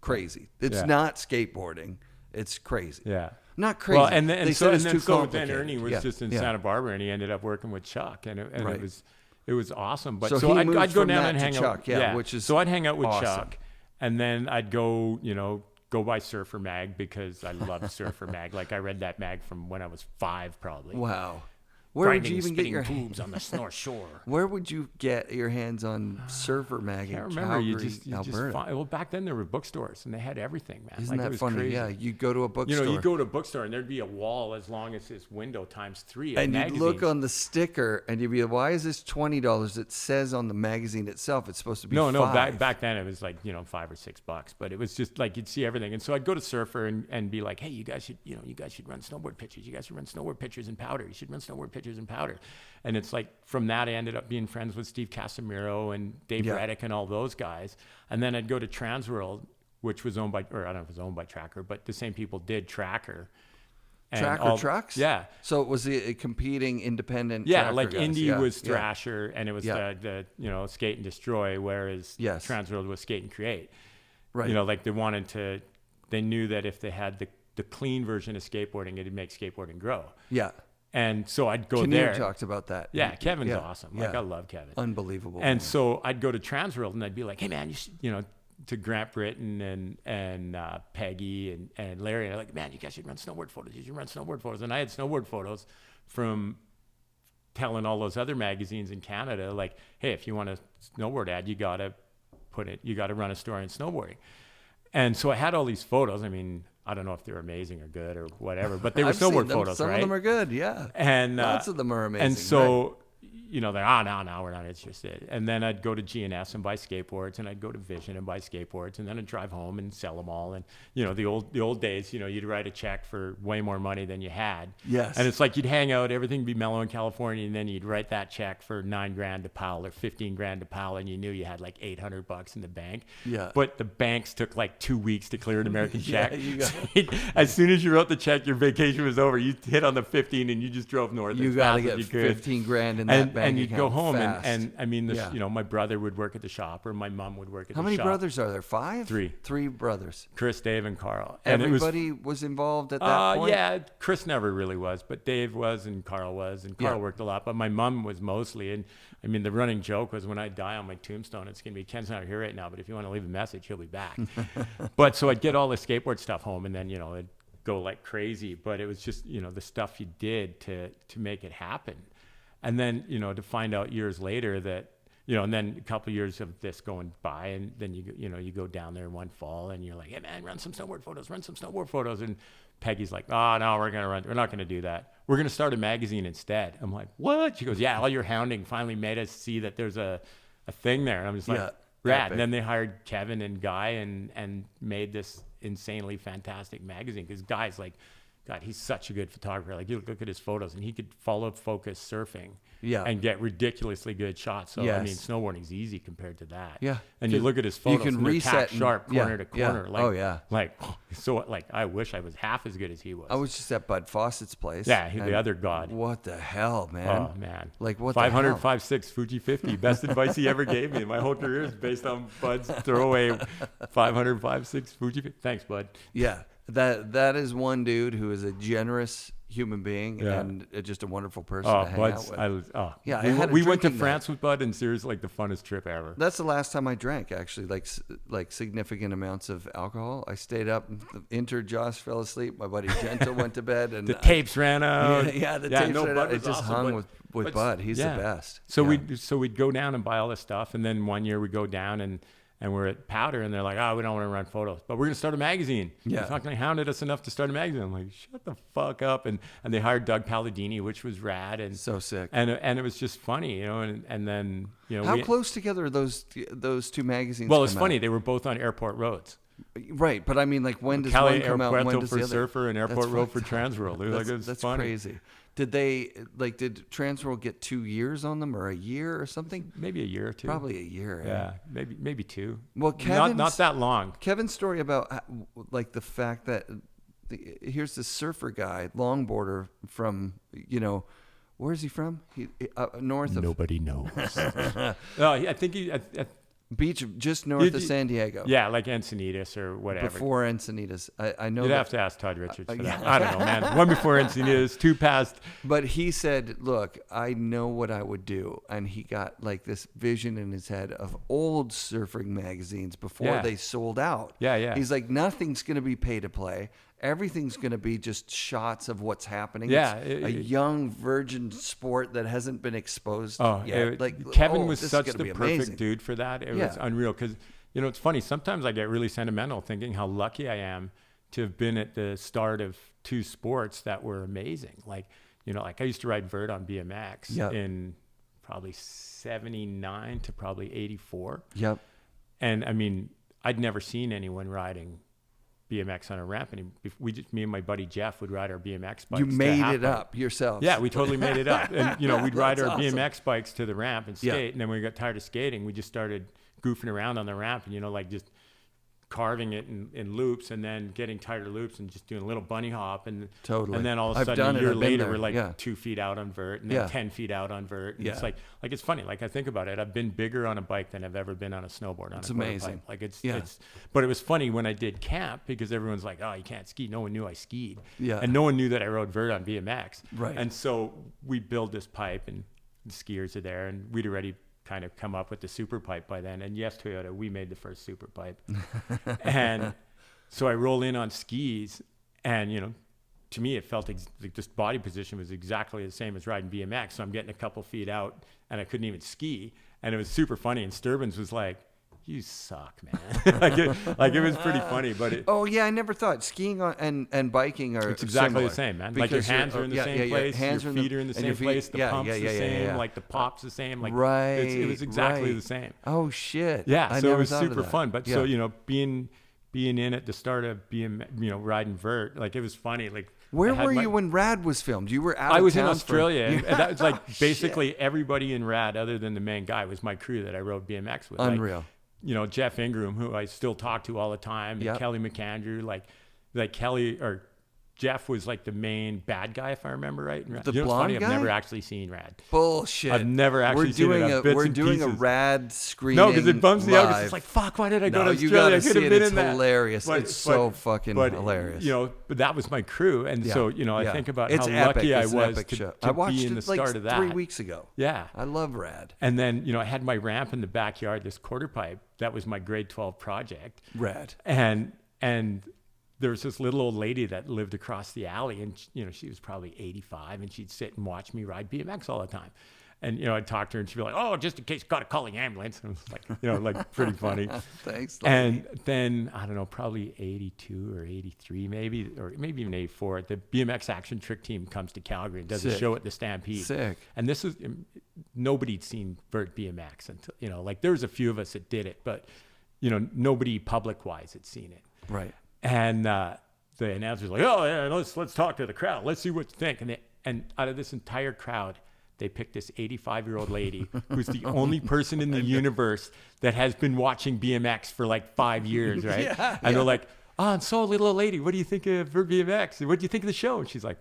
crazy. It's Yeah. not skateboarding. It's crazy." Yeah. Not crazy. Well, and They then, said it's too then complicated. Ernie was Yeah, just in yeah. Santa Barbara, and he ended up working with Chuck, and Right. it was awesome. But So so, he I'd moved go from down that and to hang Chuck, out. yeah, which is so I'd hang out with awesome. Chuck, and then I'd go, go buy Surfer Mag because I loved Surfer Mag. Like I read that mag from when I was 5, probably. Wow. Where would Grinding you even get spitting your boobs on the North Shore. Where would you get your hands on Surfer Mag I in can't remember. Calgary, You just Alberta? find, well, back then there were bookstores and they had everything, man. Isn't Like, it that was funny? crazy. Yeah, you go to a bookstore. You go to a bookstore and there'd be a wall as long as this window times 3 of and you'd magazines. look on the sticker and you'd be like, "Why is this $20?" It says on the magazine itself it's supposed to be No, $5. back then it was like, $5 or $6, but it was just like you'd see everything. And so I'd go to Surfer and be like, "Hey, you guys should run snowboard pictures. You guys should run snowboard pictures in powder. You should run snowboard pictures in powder." And it's like from that I ended up being friends with Steve Casimiro and Dave Yeah. Reddick and all those guys. And then I'd go to Transworld, which was owned by, or I don't know if it was owned by Tracker, but the same people did Tracker. And Tracker trucks? Yeah. So it was a competing independent Yeah, tracker like guys. Indy Yeah, was yeah. Thrasher and it was Yeah. the Skate and Destroy, whereas Yes. Transworld was Skate and Create. Right. Like they knew that if they had the clean version of skateboarding, it'd make skateboarding grow. Yeah. And so I'd go Kinnear there. talked about that. Yeah, Kevin's Yeah, awesome. yeah. Like I love Kevin. Unbelievable. And man. so I'd go to Transworld and I'd be like, "Hey man, you should, to Grant Britton and Peggy and Larry, and I'm like, "Man, you guys should run snowboard photos. You should run snowboard photos." And I had snowboard photos from telling all those other magazines in Canada, like, "Hey, if you want a snowboard ad, you gotta run a story in snowboarding." And so I had all these photos. I mean, I don't know if they're amazing or good or whatever, but they were I've seen snowboard them. photos, Some right? of them are good, yeah. And Lots of them are amazing. And so, right. they're, no, we're not interested. And then I'd go to GNS and buy skateboards, and I'd go to Vision and buy skateboards, and then I'd drive home and sell them all. And the old days, you'd write a check for way more money than you had. Yes. And it's like you'd hang out, everything would be mellow in California, and then you'd write that check for $9,000 to Powell or $15,000 to Powell, and you knew you had like $800 in the bank. Yeah. But the banks took like 2 weeks to clear an American Yeah, check. you got As soon as you wrote the check, your vacation was over. You hit on the 15 and you just drove north. You as got to fast as get you could. 15 grand in that And, bank and you'd go account home fast. and I mean, Yeah. my brother would work at the shop or my mom would work at How the many shop. brothers are there? 5? 3. 3 brothers. Chris, Dave, and Carl. And Everybody was involved at that point? yeah, Chris never really was, but Dave was and Carl was, and Carl Yeah. worked a lot, but my mom was mostly. And I mean, the running joke was when I die on my tombstone, it's going to be, "Ken's not here right now, but if you want to leave a message, he'll be back." But so I'd get all the skateboard stuff home and then, it'd go like crazy, but it was just, the stuff you did to make it happen. And then, to find out years later that, and then a couple of years of this going by, and then you go down there one fall, and you're like, "Hey man, run some snowboard photos." And Peggy's like, "Oh no, we're not gonna do that. We're gonna start a magazine instead." I'm like, "What?" She goes, "Yeah, all your hounding finally made us see that there's a thing there." And I'm just like, Yeah, "Rad." epic. And then they hired Kevin and Guy and made this insanely fantastic magazine because Guy's like, God, he's such a good photographer. Like, you look at his photos, and he could follow focus surfing, Yeah. and get ridiculously good shots. So I mean, Yes. snowboarding's easy compared to that. Yeah. And you look at his You photos, can and they're reset tack and- sharp, yeah, corner to yeah. corner. Like, Oh, yeah. Like I wish I was half as good as he was. I was just at Bud Fawcett's place. Yeah, the and other god. What the hell, man? Oh man, Like, what 500, the hell? 5.6 Fuji 50. Best advice he ever gave me. My whole career is based on Bud's throwaway 500, 5.6 Fuji 50. Thanks, Bud. Yeah. That is one dude who is a generous human being and just a wonderful person to hang out with. We went to France with Bud, and seriously, like the funnest trip ever. That's the last time I drank, actually, like significant amounts of alcohol. I stayed up, entered, Josh fell asleep, my buddy Gentle went to bed, and the tapes ran out. The tapes ran out. It just hung with Bud. He's the best. So we'd go down and buy all this stuff, and then one year we go down and we're at Powder, and they're like, we don't want to run photos, but we're going to start a magazine. Yeah. They fucking hounded us enough to start a magazine. I'm like, shut the fuck up. And they hired Doug Palladini, which was rad. And so sick. And it was just funny, and then, How close together are those two magazines? Well, it's funny. They were both on airport roads. Right. But I mean, like, when does Cali one come out? When does for the other? Surfer and Airport Road for Transworld. That's funny. crazy. Did Transworld get 2 years on them, or a year or something? Maybe a year or two. Probably a year. Yeah, maybe two. Well, not that long. Kevin's story about like the fact that here's this surfer guy, longboarder from, where is he from? North of. Nobody knows. I think beach just north of San Diego. Yeah, like Encinitas or whatever. Before Encinitas. I know. You'd have to ask Todd Richards for that. I don't know, man. One before Encinitas, two past. But he said, look, I know what I would do. And he got like this vision in his head of old surfing magazines before they sold out. Yeah. He's like, nothing's going to be pay to play. Everything's going to be just shots of what's happening. Yeah, it's a young virgin sport that hasn't been exposed yet. Kevin was such the perfect dude for that. It was unreal because, it's funny. Sometimes I get really sentimental thinking how lucky I am to have been at the start of two sports that were amazing. Like I used to ride vert on BMX in probably 79 to probably 84. Yep. And I mean, I'd never seen anyone riding BMX on a ramp, and me and my buddy Jeff would ride our BMX bikes. You made it up yourself. Yeah, we totally made it up. And we'd ride our awesome. BMX bikes to the ramp and skate. And then when we got tired of skating, we just started goofing around on the ramp and like just carving it in loops, and then getting tighter loops and just doing a little bunny hop, and then all of a sudden a year later we're like 2 feet out on vert, and then 10 feet out on vert. And it's like it's funny. Like I think about it, I've been bigger on a bike than I've ever been on a snowboard. It's amazing. Like it's but it was funny when I did camp because everyone's like, oh, you can't ski. No one knew I skied. Yeah. And no one knew that I rode vert on BMX. Right. And so we build this pipe, and the skiers are there, and we'd already kind of come up with the super pipe by then. And yes, Toyota, we made the first super pipe. And so I roll in on skis, and to me it felt like this body position was exactly the same as riding BMX. So I'm getting a couple feet out, and I couldn't even ski, and it was super funny. And Sturbins was like, you suck, man. it was pretty funny, but I never thought skiing and biking are it's exactly similar. The same, man. Like your hands are in the same place, your feet are in the same place, the pump's the same, like the pop's the same, like it was exactly the same. Oh shit. Yeah, so it was super fun. But so being in at the start of being riding vert, like it was funny. Like where were you when Rad was filmed? You were out. I was in Australia, and that was like basically everybody in Rad other than the main guy was my crew that I rode BMX with. Unreal. Jeff Ingram, who I still talk to all the time, and Kelly McAndrew, like Kelly or Jeff was like the main bad guy, if I remember right. The blonde guy? I've never actually seen Rad. Bullshit. I've never actually seen it. We're doing a Rad screening. No, because it bums me out. It's just like, fuck, why did I go to Australia? I could have been in that. Hilarious. It's so fucking hilarious. But that was my crew. And so, I think about how lucky I was to be in the start of that. 3 weeks ago. Yeah. I love Rad. And then, I had my ramp in the backyard, this quarter pipe. That was my grade 12 project. Rad. And there was this little old lady that lived across the alley, and she was probably 85, and she'd sit and watch me ride BMX all the time. And I'd talk to her, and she'd be like, "Oh, just in case, gotta call the ambulance." And it was like, like pretty funny. Thanks. And then I don't know, probably 82 or 83, maybe, or maybe even 84. The BMX Action Trick Team comes to Calgary and does a show at the Stampede. Sick. And this is nobody'd seen vert BMX until there was a few of us that did it, but nobody public wise had seen it. Right. And the announcer's like, "Oh yeah, let's talk to the crowd. Let's see what you think." And out of this entire crowd, they picked this 85-year-old lady who's the only person in the universe that has been watching BMX for like 5 years, right? And they're like, "Oh, and so little old lady, what do you think of her BMX? What do you think of the show?" And she's like,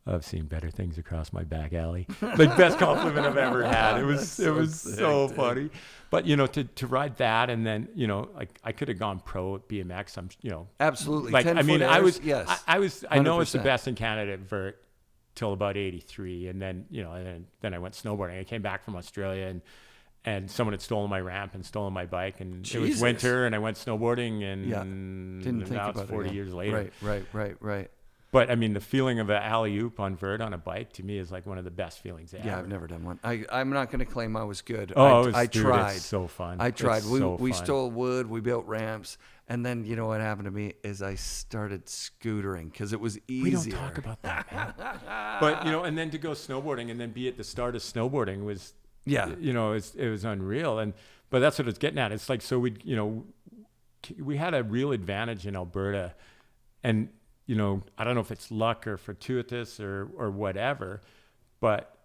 I've seen better things across my back alley. Like, best compliment I've ever had. It was so funny. But, you know, to ride that, and then, you know, like, I could have gone pro at BMX. I'm, you know, absolutely. Like, I mean, I was, yes, I know it's the best in Canada at vert till about 83, and then, you know, and then I went snowboarding. I came back from Australia, and someone had stolen my ramp and stolen my bike, and Jesus. It was winter, and I went snowboarding, and Didn't think now about it's 40 it, years later. Right. But I mean, the feeling of an alley-oop on vert on a bike to me is like one of the best feelings ever. Yeah, I've never done one. I'm not going to claim I was good. Oh, I tried. It's so fun. I tried. We fun. stole wood. We built ramps. And then, you know what happened to me is I started scootering because it was easier. We don't talk about that, man. But, you know, and then to go snowboarding and then be at the start of snowboarding was, you know, it was unreal. But that's what it's getting at. It's like, so we had a real advantage in Alberta, and, you know, I don't know if it's luck or fortuitous or whatever, but,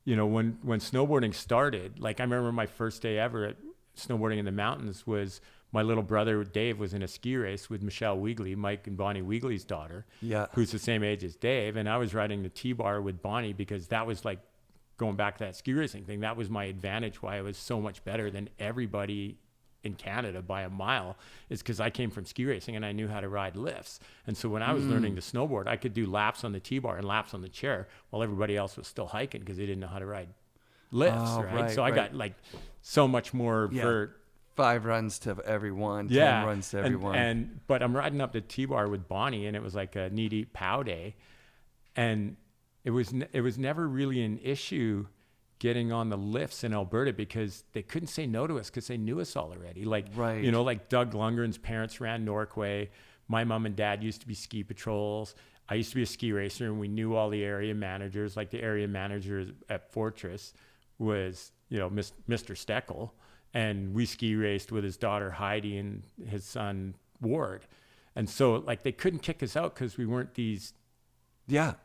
you know, when snowboarding started, like, I remember my first day ever at snowboarding in the mountains was my little brother Dave was in a ski race with Michelle Weagley, Mike and Bonnie Weagley's daughter, who's the same age as Dave, and I was riding the T-bar with Bonnie because that was like, going back to that ski racing thing, that was my advantage, why I was so much better than everybody in Canada by a mile, is because I came from ski racing and I knew how to ride lifts. And so when I was learning to snowboard, I could do laps on the T-bar and laps on the chair while everybody else was still hiking because they didn't know how to ride lifts, right? So I got like so much more vert. 5 runs to everyone, 10 runs to everyone. But I'm riding up the T-bar with Bonnie, and it was like a knee-deep pow day. And it was never really an issue getting on the lifts in Alberta because they couldn't say no to us because they knew us all already. Like, you know, like Doug Lundgren's parents ran Norquay. My mom and dad used to be ski patrols. I used to be a ski racer, and we knew all the area managers. Like, the area manager at Fortress was, you know, Mr. Steckel. And we ski raced with his daughter Heidi and his son Ward. And so, like, they couldn't kick us out because we weren't these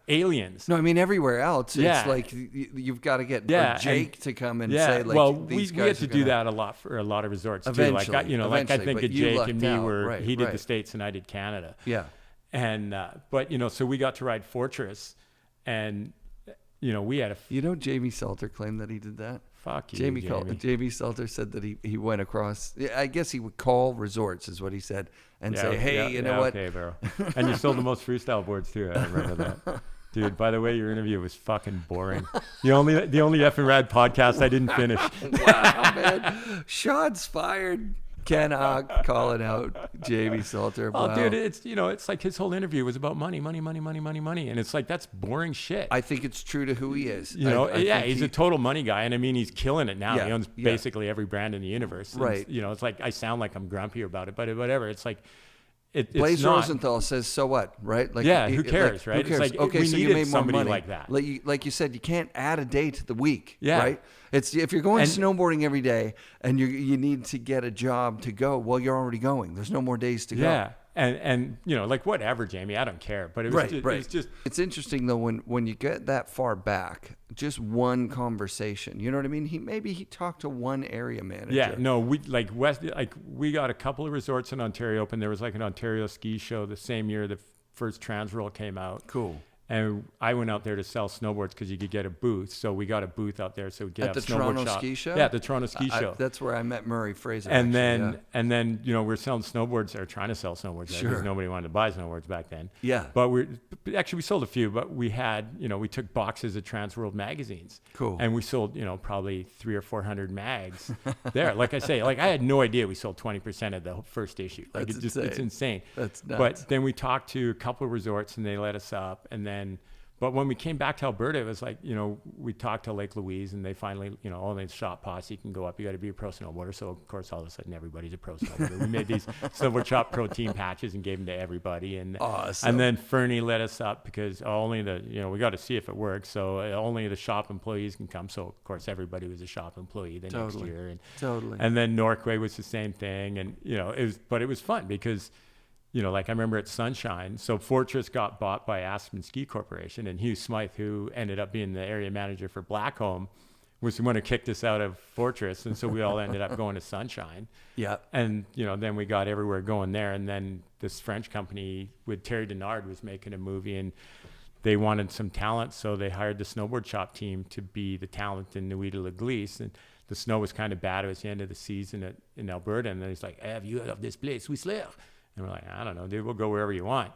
aliens. No, I mean, everywhere else, it's like you've got to get Jake to come and say, like, well, these we guys had to do that a lot for a lot of resorts too. Like, I think of Jake and me he did the States and I did Canada. Yeah. And, but, you know, so we got to ride Fortress, and, you know, we had you know, Jamie Salter claimed that he did that. Fuck you, Jamie Salter said that he went across. I guess he would call resorts, is what he said, and say, "Hey, you know what?" Okay, bro. And you sold the most freestyle boards too. I remember that, dude. By the way, your interview was fucking boring. The only FNRad podcast I didn't finish. Wow, man! Shots fired. Ken Hawk calling out Jamie Salter. Wow. Oh, dude, it's like his whole interview was about money, and it's like, that's boring shit. I think it's true to who he is. You know, he's a total money guy, and I mean, he's killing it now. He owns basically every brand in the universe. Right. You know, it's like, I sound like I'm grumpy about it, but whatever. It's like, Blaze Rosenthal says, so what, right? Like, who cares, right? Who cares? It's like, okay, so you made more money like that. Like you said, you can't add a day to the week, right? It's if you're going snowboarding every day and you need to get a job to go, well, you're already going. There's no more days to go. Yeah. And you know, like, whatever, Jamie, I don't care. But it was just it's interesting though when you get that far back, just one conversation. You know what I mean? He talked to one area manager. Yeah, no, we we got a couple of resorts in Ontario open. There was like an Ontario ski show the same year the first Transworld came out. Cool. And I went out there to sell snowboards because you could get a booth. So we got a booth out there so we could have snowboard shop. At the Toronto ski show? Yeah, the Toronto ski show. That's where I met Murray Fraser. And then you know, we're selling snowboards, or trying to sell snowboards because nobody wanted to buy snowboards back then. Yeah. But we sold a few, but we had, you know, we took boxes of Transworld magazines. Cool. And we sold, you know, probably 300 or 400 mags there. Like I say, like, I had no idea we sold 20% of the first issue. Like, it's insane. That's nuts. But then we talked to a couple of resorts and they let us up, and then. But when we came back to Alberta, it was like, you know, we talked to Lake Louise, and they finally, you know, only the shop posse can go up. You got to be a pro snowboarder. So, of course, all of a sudden, everybody's a pro snowboarder. We made these Snowboard Shop Pro Team patches and gave them to everybody. And awesome. And then Fernie let us up because only we got to see if it works. So only the shop employees can come. So, of course, everybody was a shop employee the next year. And then Norquay was the same thing. And, you know, it was fun because, you know, like, I remember at Sunshine, so Fortress got bought by Aspen Ski Corporation, and Hugh Smythe, who ended up being the area manager for Blackcomb, was the one who kicked us out of Fortress, and so we all ended up going to Sunshine. Yeah. And, you know, then we got everywhere going there, and then this French company with Terje Denard was making a movie, and they wanted some talent, so they hired the snowboard shop team to be the talent in Nuit de l'Église. And the snow was kind of bad. It was the end of the season in Alberta. And then he's like, have you heard of this place, Whistler? And we're like, I don't know, dude, we'll go wherever you want.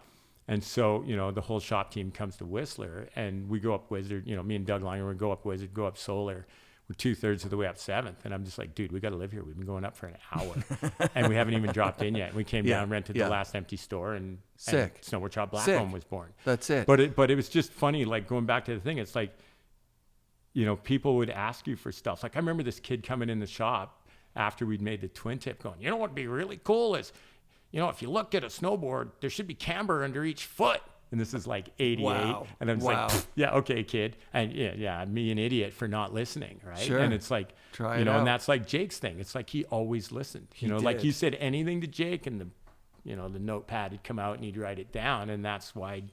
And so, the whole shop team comes to Whistler, and we go up Wizard, me and Doug Langer, we go up Wizard, go up Solar. We're 2/3 of the way up 7th. And I'm just like, dude, we got to live here. We've been going up for an hour and we haven't even dropped in yet. We came down, rented the last empty store, and Snowboard Shop Blackcomb was born. That's it. But it was just funny, like going back to the thing, it's like, people would ask you for stuff. Like I remember this kid coming in the shop after we'd made the twin tip going, what would be really cool is, if you look at a snowboard, there should be camber under each foot. And this is like 88. Wow. And I'm just like, yeah, okay, kid. And me an idiot for not listening, right? Sure. And it's like, Try it out. and that's like Jake's thing. It's like he always listened. Like you said anything to Jake, and the notepad would come out and he'd write it down. And that's why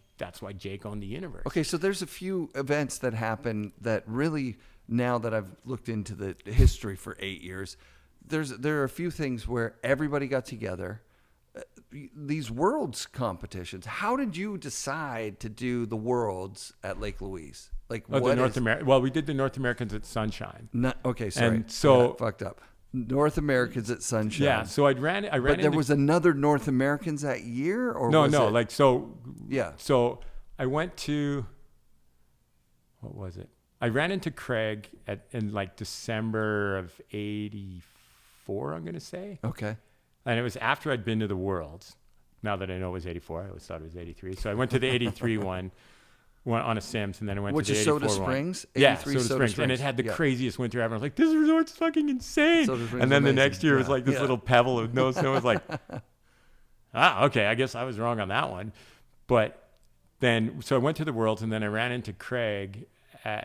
Jake owned the universe. Okay, so there's a few events that happen that really, now that I've looked into the history for 8 years, there are a few things where everybody got together. These Worlds competitions. How did you decide to do the Worlds at Lake Louise? Like Well, we did the North Americans at Sunshine. Okay, sorry. And so fucked up. North Americans at Sunshine. Yeah. So I ran. But there was another North Americans that year, or no. Yeah. So I went to. What was it? I ran into Craig in like December of '84. I'm gonna say. Okay. And it was after I'd been to the Worlds. Now that I know it was 84, I always thought it was 83. So I went to the 83 one on a Sims, and then I went to the 84 Soda Springs? one. Yeah, Soda Springs. And it had the craziest winter ever. I was like, this resort's fucking insane. And then the next year was like this little pebble with no snow. I was like, okay, I guess I was wrong on that one. But then, so I went to the Worlds, and then I ran into Craig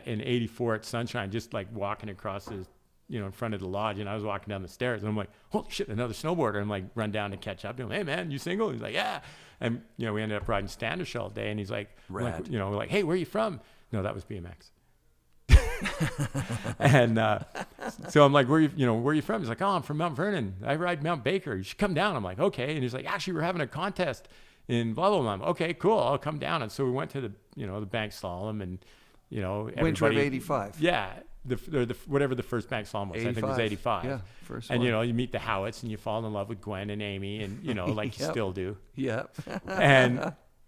in 84 at Sunshine, just like walking across the in front of the lodge, and I was walking down the stairs, and I'm like, holy shit, another snowboarder. I'm like, run down to catch up to him. Hey man, you single? He's like, yeah. And we ended up riding Standish all day, and he's like, Rad. we're like, hey, where are you from? No, that was BMX. And so I'm like, where are you from? He's like, oh, I'm from Mount Vernon. I ride Mount Baker. You should come down. I'm like, okay. And he's like, actually, we're having a contest in blah blah blah. I'm, okay, cool. I'll come down. And so we went to the the bank slalom, and winter of '85. Yeah. The whatever the first bank slalom was, 85. I think it was 85. Yeah, first and one. You meet the Howitts, and you fall in love with Gwen and Amy, and like you still do. Yep.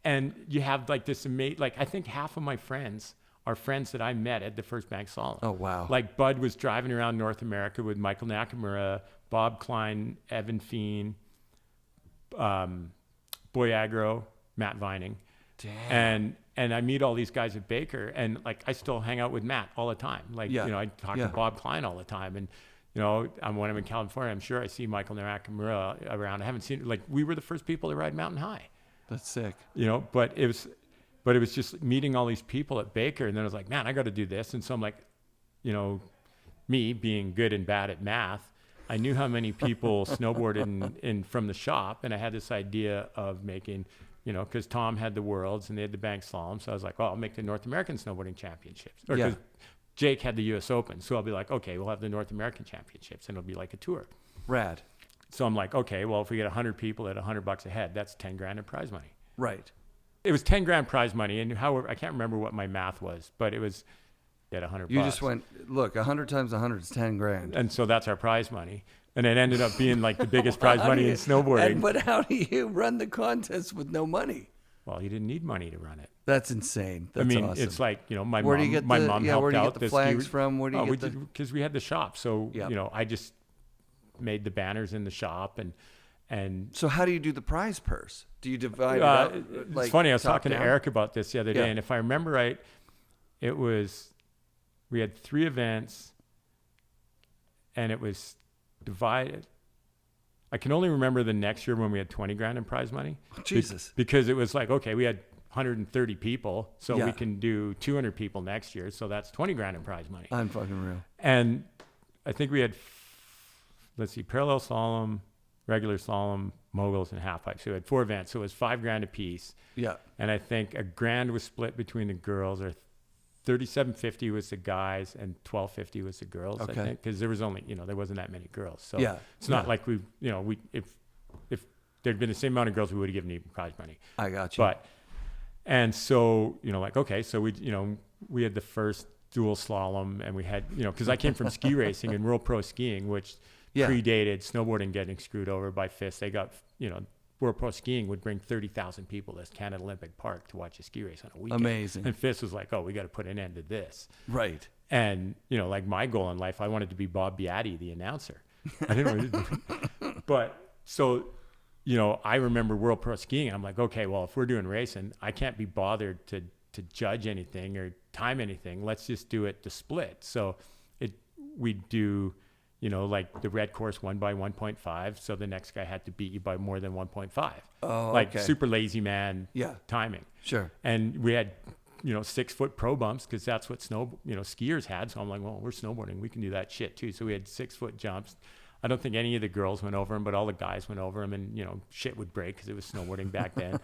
and you have like this amazing, like I think half of my friends are friends that I met at the first bank slalom. Oh wow. Like Bud was driving around North America with Michael Nakamura, Bob Klein, Evan Feen, Boy Agro, Matt Vining. Damn. And I meet all these guys at Baker, and like I still hang out with Matt all the time. Like I talk to Bob Klein all the time, and when I'm in California, I'm sure I see Michael Nakamura around. I haven't seen, like, we were the first people to ride Mountain High. That's sick. But it was just meeting all these people at Baker, and then I was like, man, I got to do this. And so I'm like, me being good and bad at math, I knew how many people snowboarded in from the shop, and I had this idea of making, because Tom had the Worlds and they had the bank slalom. So I was like, well, I'll make the North American Snowboarding Championships. Or because Jake had the US Open. So I'll be like, okay, we'll have the North American Championships, and it'll be like a tour. Rad. So I'm like, okay, well, if we get 100 people at $100 a head, that's 10 grand in prize money. Right. It was 10 grand prize money. And however, I can't remember what my math was, but it was at $100. You just went, look, 100 times 100 is 10 grand. And so that's our prize money. And it ended up being like the biggest prize money in snowboarding. But how do you run the contest with no money? Well, you didn't need money to run it. That's insane. That's awesome. It's like, my where mom, do you get my the, mom yeah, helped where do you out. get the flags from? Where do you get because we had the shop. So, I just made the banners in the shop, and so how do you do the prize purse? Do you divide it up? It's funny. I was talking to Eric about this the other day, and if I remember right, we had 3 events, and it was divided. I can only remember the next year when we had 20 grand in prize money. Oh, Jesus. Because it was like, okay, we had 130 people, so we can do 200 people next year, so that's 20 grand in prize money. I'm fucking real. And I think we had, parallel slalom, regular slalom, moguls, and half pipe. So we had 4 events, so it was 5 grand a piece. Yeah. And I think a grand was split between the girls, or $37.50 was the guys and $12.50 was the girls. Okay. I think, because there was only, there wasn't that many girls. So it's not like if there'd been the same amount of girls, we would have given even prize money. I got you. But And so, like, okay, so we had the first dual slalom, and we had, because I came from ski racing and World Pro Skiing, which predated snowboarding getting screwed over by FIS. They got, World Pro Skiing would bring 30,000 people to Canada Olympic Park to watch a ski race on a weekend. Amazing. And FIS was like, oh, we got to put an end to this. Right. And, like my goal in life, I wanted to be Bob Beatty, the announcer. I didn't know. But so, I remember World Pro Skiing. And I'm like, okay, well, if we're doing racing, I can't be bothered to judge anything or time anything. Let's just do it to split. So we'd do, like the red course 1 by 1.5. So the next guy had to beat you by more than 1.5. Oh, like okay. super lazy man timing. Sure. And we had, 6-foot pro bumps, because that's what skiers had. So I'm like, well, we're snowboarding. We can do that shit too. So we had 6-foot jumps. I don't think any of the girls went over them, but all the guys went over them, and, shit would break because it was snowboarding back then.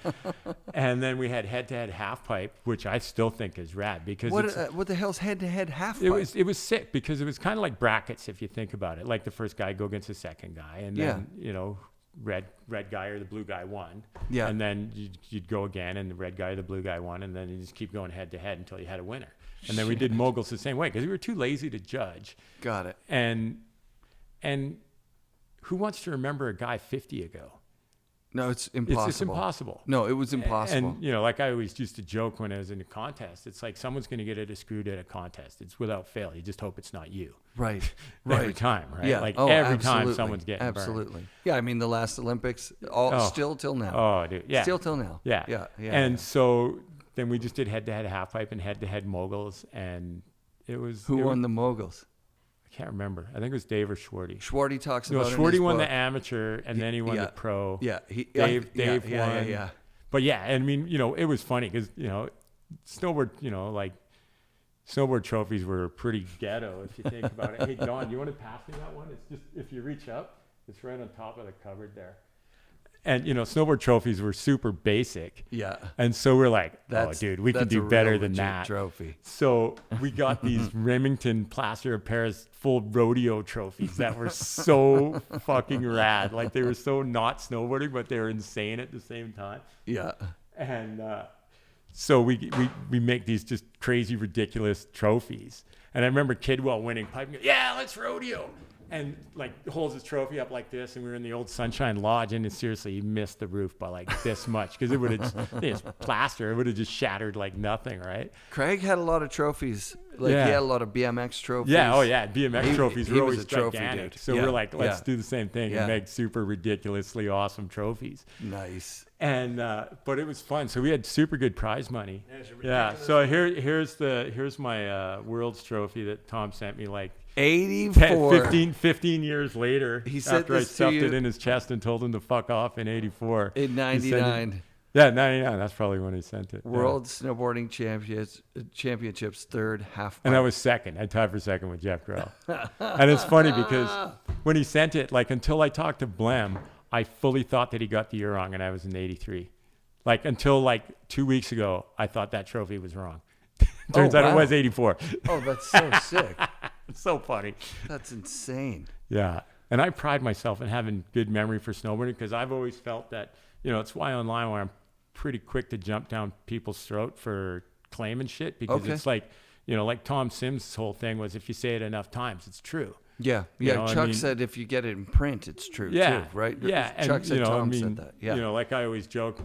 And then we had head-to-head half pipe, which I still think is rad, because what the hell's head-to-head half it pipe? It was sick, because it was kind of like brackets, if you think about it. Like the first guy go against the second guy, and then, red guy or the blue guy won. Yeah. And then you'd go again, and the red guy or the blue guy won, and then you just keep going head-to-head until you had a winner. And then we did moguls the same way, because we were too lazy to judge. Got it. And who wants to remember a guy 50 ago? No, it's impossible. It's impossible. No, it was impossible. And, like I always used to joke when I was in a contest, it's like someone's going to get it screwed at a contest. It's without fail. You just hope it's not you. Right. Every time, right? Yeah. Like every every time someone's getting Absolutely. burned. Yeah, I mean, the last Olympics, still till now. Oh, dude. Yeah. Still till now. Yeah. And so then we just did head-to-head half pipe and head-to-head moguls, and it was... Who won the moguls? I can't remember. I think it was Dave or Schwarty. Schwarty talks about it. Schwarty won the amateur, and then he won the pro. Yeah. Dave won. Yeah. But yeah, I mean, it was funny because, snowboard, like snowboard trophies were pretty ghetto if you think about it. Hey, Don, you want to pass me that one? It's just, if you reach up, it's right on top of the cupboard there. And, snowboard trophies were super basic. Yeah. And so we're like, oh, dude, we can do better than that. Trophy. So we got these Remington plaster of Paris full rodeo trophies that were so fucking rad. Like, they were so not snowboarding, but they were insane at the same time. Yeah. And so we make these just crazy, ridiculous trophies. And I remember Kidwell winning pipe and go, yeah, let's rodeo. And like holds his trophy up like this, and we were in the old Sunshine Lodge, and seriously, he missed the roof by like this much, because it would have it's plaster, it would have just shattered like nothing, right? Craig had a lot of trophies, he had a lot of BMX trophies. Yeah, BMX trophies were always trophy gigantic. dude. So we're like, let's do the same thing and make super ridiculously awesome trophies. Nice. And but it was fun. So we had super good prize money. Yeah. So here's my World's trophy that Tom sent me like 84. 15 years later, he said after I stuffed it in his chest and told him to fuck off in 84. In 99. Yeah, 99. That's probably when he sent it. World Snowboarding Championships third half pipe. And I was second. I tied for second with Jeff Grell. And it's funny because when he sent it, like until I talked to Blem, I fully thought that he got the year wrong, and I was in 83. Like until like 2 weeks ago, I thought that trophy was wrong. Turns out it was 84. Oh, that's so sick. It's so funny. That's insane. Yeah. And I pride myself in having good memory for snowboarding, because I've always felt that, it's why online where I'm pretty quick to jump down people's throat for claiming shit, because it's like, like Tom Sims' whole thing was, if you say it enough times, it's true. Yeah. Yeah. Chuck said if you get it in print, it's true too, right? Yeah. Chuck said Tom said that. Yeah. Like I always joke,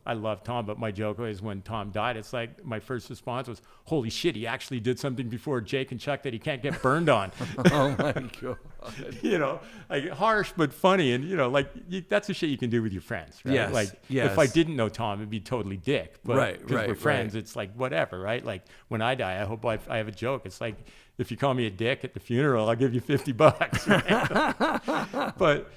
I love Tom, but my joke is when Tom died, it's like my first response was, holy shit, he actually did something before Jake and Chuck that he can't get burned on. Oh my God. Like harsh, but funny. And, that's the shit you can do with your friends, right? Yes. Like if I didn't know Tom, it'd be totally dick. But because we're friends, it's like whatever, right? Like when I die, I hope I have a joke. It's like, if you call me a dick at the funeral, I'll give you $50. Right? But,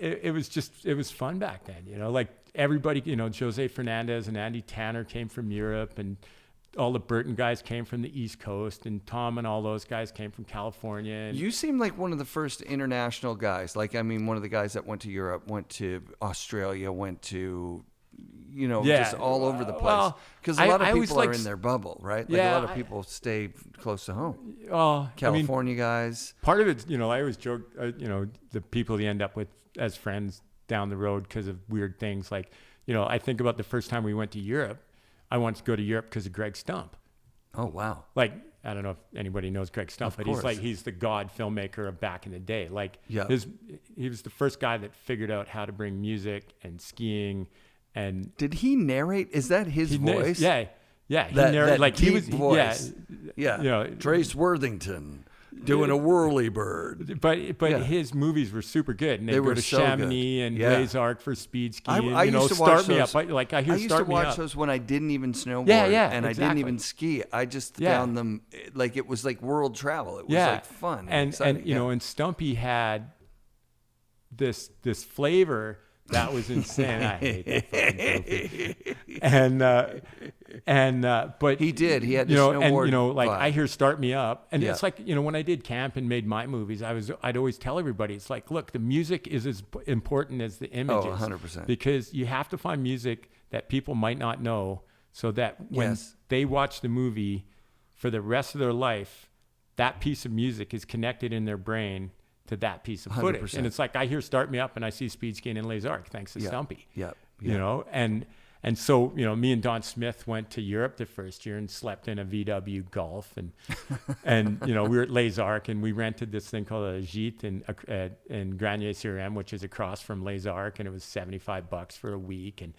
it was fun back then, like everybody, Jose Fernandez and Andy Tanner came from Europe, and all the Burton guys came from the East Coast, and Tom and all those guys came from California. And you seem like one of the first international guys. Like, I mean, one of the guys that went to Europe, went to Australia, went to, just all over the place. Because a lot of people are in their bubble, right? Like a lot of people stay close to home. California guys. Part of it, I always joke, the people you end up with as friends down the road because of weird things. Like, I think about the first time we went to Europe. I wanted to go to Europe because of Greg Stump. Oh, wow. Like, I don't know if anybody knows Greg Stump, but course. he's the god filmmaker of back in the day. Like, Yeah. he was the first guy that figured out how to bring music and skiing. And Did he narrate? Is that his voice? Yeah. He That narrated, like, deep he was, voice. Yeah. Trace Worthington doing a whirly bird. But Yeah. his movies were super good, and They they'd were go to so Chamonix good. and Yeah. Les Arcs for speed skiing. I used to watch Start Me those. Up. I hear I used to Start Me watch Up. those when I didn't even snowboard. Yeah, and I didn't exactly. even ski. I just Yeah. found them like it was like world travel. It was Yeah. like fun And exciting. and Stumpy had this flavor that was insane. I hate that fucking goofy. But He did. He had the and snowboard like vibe. I hear Start Me Up, and Yeah. it's like, when I did camp and made my movies, I'd always tell everybody, it's like, look, the music is as important as the images. 100%. Because you have to find music that people might not know, so that when Yes. they watch the movie for the rest of their life, that piece of music is connected in their brain to that piece of footage. 100%. And it's like, I hear Start Me Up and I see speed skiing in Les Arcs, thanks to Yeah. Stumpy. Yep. And so, me and Don Smith went to Europe the first year and slept in a VW Golf, and we were at Les Arcs, and we rented this thing called a Gîte in Granier-sur-M, which is across from Les Arcs, and it was $75 for a week, and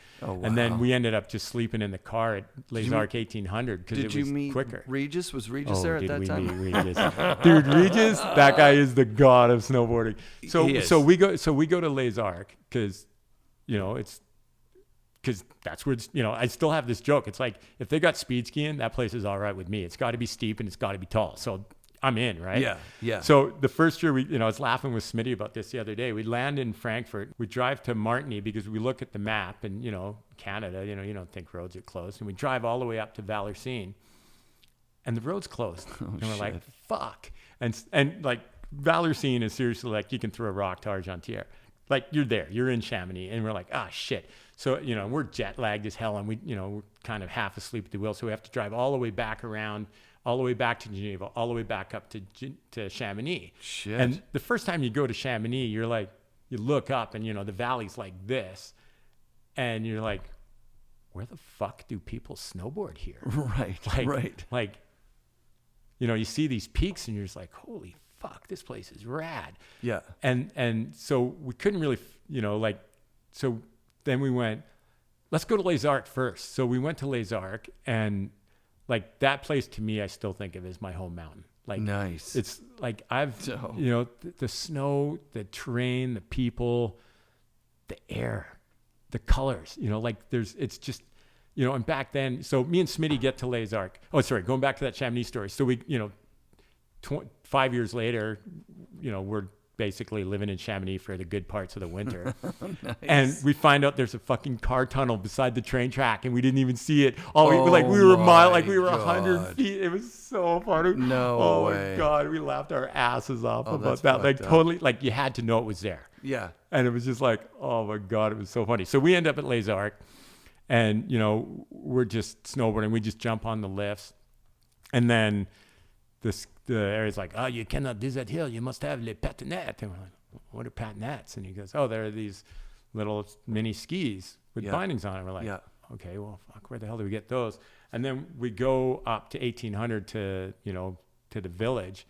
then we ended up just sleeping in the car at Les Arcs 1800 because it was Did you meet quicker. Regis? Was Regis there at that time? Meet Regis? Dude, Regis, that guy is the god of snowboarding. He is. So we go to Les Arcs because because that's where I still have this joke. It's like, if they got speed skiing, that place is all right with me. It's got to be steep and it's got to be tall. So I'm in, right? Yeah. So the first year I was laughing with Smitty about this the other day. We land in Frankfurt. We drive to Martigny because we look at the map and, Canada, you don't think roads are closed. And we drive all the way up to Valenciennes and the road's closed. And we're like, fuck. And like, Valenciennes is seriously like, you can throw a rock to Argentière. Like, you're in Chamonix, and we're like, shit. So, we're jet lagged as hell, and we're kind of half asleep at the wheel. So we have to drive all the way back around, all the way back to Geneva, all the way back up to Chamonix. Shit. And the first time you go to Chamonix, you're like, you look up and, the valley's like this, and you're like, where the fuck do people snowboard here? Right. Right. Like, you see these peaks, and you're just like, holy fuck, this place is rad. Yeah. And so we couldn't really, so then we went, let's go to Les Arcs first. So we went to Les Arcs, and like, that place to me, I still think of as my home mountain. Like, nice. It's like, the snow, the terrain, the people, the air, the colors, it's just, and back then, so me and Smitty get to Les Arcs. Oh, sorry, going back to that Chamonix story. So we, 5 years later, we're basically living in Chamonix for the good parts of the winter. Nice. And we find out there's a fucking car tunnel beside the train track, and we didn't even see it. We were a mile, we were 100 feet. It was so funny. No way. My God, we laughed our asses off about that's that. Like, fucked up. totally, like, you had to know it was there. Yeah. And it was just like, oh my God, it was so funny. So we end up at Les Arcs, and, we're just snowboarding. We just jump on the lifts. And then the area's like, oh, you cannot do that here. You must have les patinettes. And we're like, what are patinettes? And he goes, oh, there are these little mini skis with bindings on it. We're like, okay, well, fuck, where the hell do we get those? And then we go up to 1800 to the village,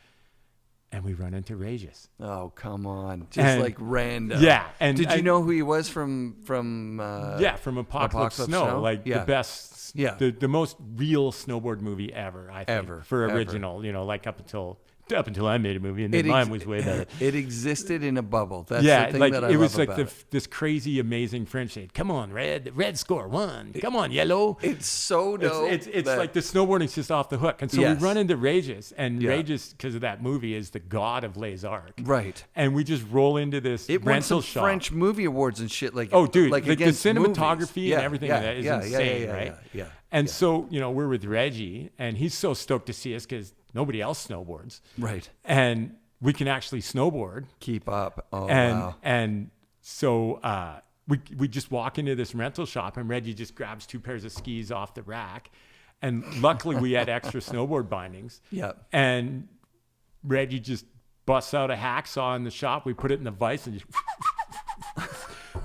and we run into Regis. Oh, come on. Just like random. Yeah. And did you know who he was from from Apocalypse Snow. Like, the best, the most real snowboard movie ever, I think. For original, like up until I made a movie, and then mine was way better. It existed in a bubble. That's the thing that I love about it. It was like this crazy, amazing French thing. Come on, red score one. Come on, yellow. It's so dope. It's like the snowboarding's just off the hook. And so we run into Regis, and Regis, because of that movie, is the god of Les Arcs. Right. And we just roll into this rental shop. French movie awards and shit. Like, oh, dude, like the movies. cinematography and everything like that is insane, right? Yeah. And so, we're with Reggie, and he's so stoked to see us because nobody else snowboards. Right. And we can actually snowboard. Keep up. Oh, wow. wow. And so we just walk into this rental shop, and Reggie just grabs 2 pairs of skis off the rack. And luckily we had extra snowboard bindings. Yeah. And Reggie just busts out a hacksaw in the shop. We put it in the vise and just...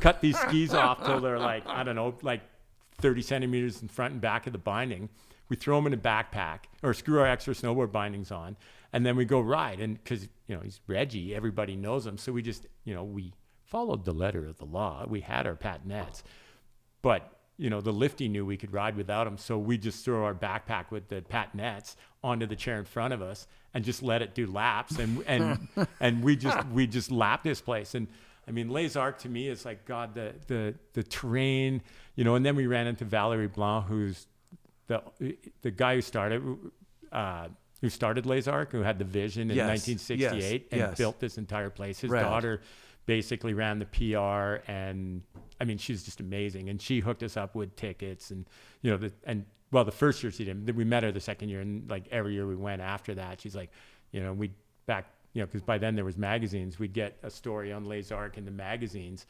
cut these skis off till they're like, I don't know, like 30 centimeters in front and back of the binding. We throw them in a backpack or screw our extra snowboard bindings on, and then we go ride. And because, he's Reggie, everybody knows him. So we just, we followed the letter of the law. We had our patinets, but the lifty knew we could ride without him. So we just throw our backpack with the patinets onto the chair in front of us and just let it do laps. And we just lap this place. And I mean, Les Arcs to me is like, God, the terrain, and then we ran into Valerie Blanc, who's the guy who started Les Arcs, who had the vision in 1968 and built this entire place. His daughter basically ran the PR, and I mean, she's just amazing. And she hooked us up with tickets, and the first year she didn't. We met her the second year, and like every year we went after that. She's like, because by then there was magazines. We'd get a story on Les Arcs in the magazines.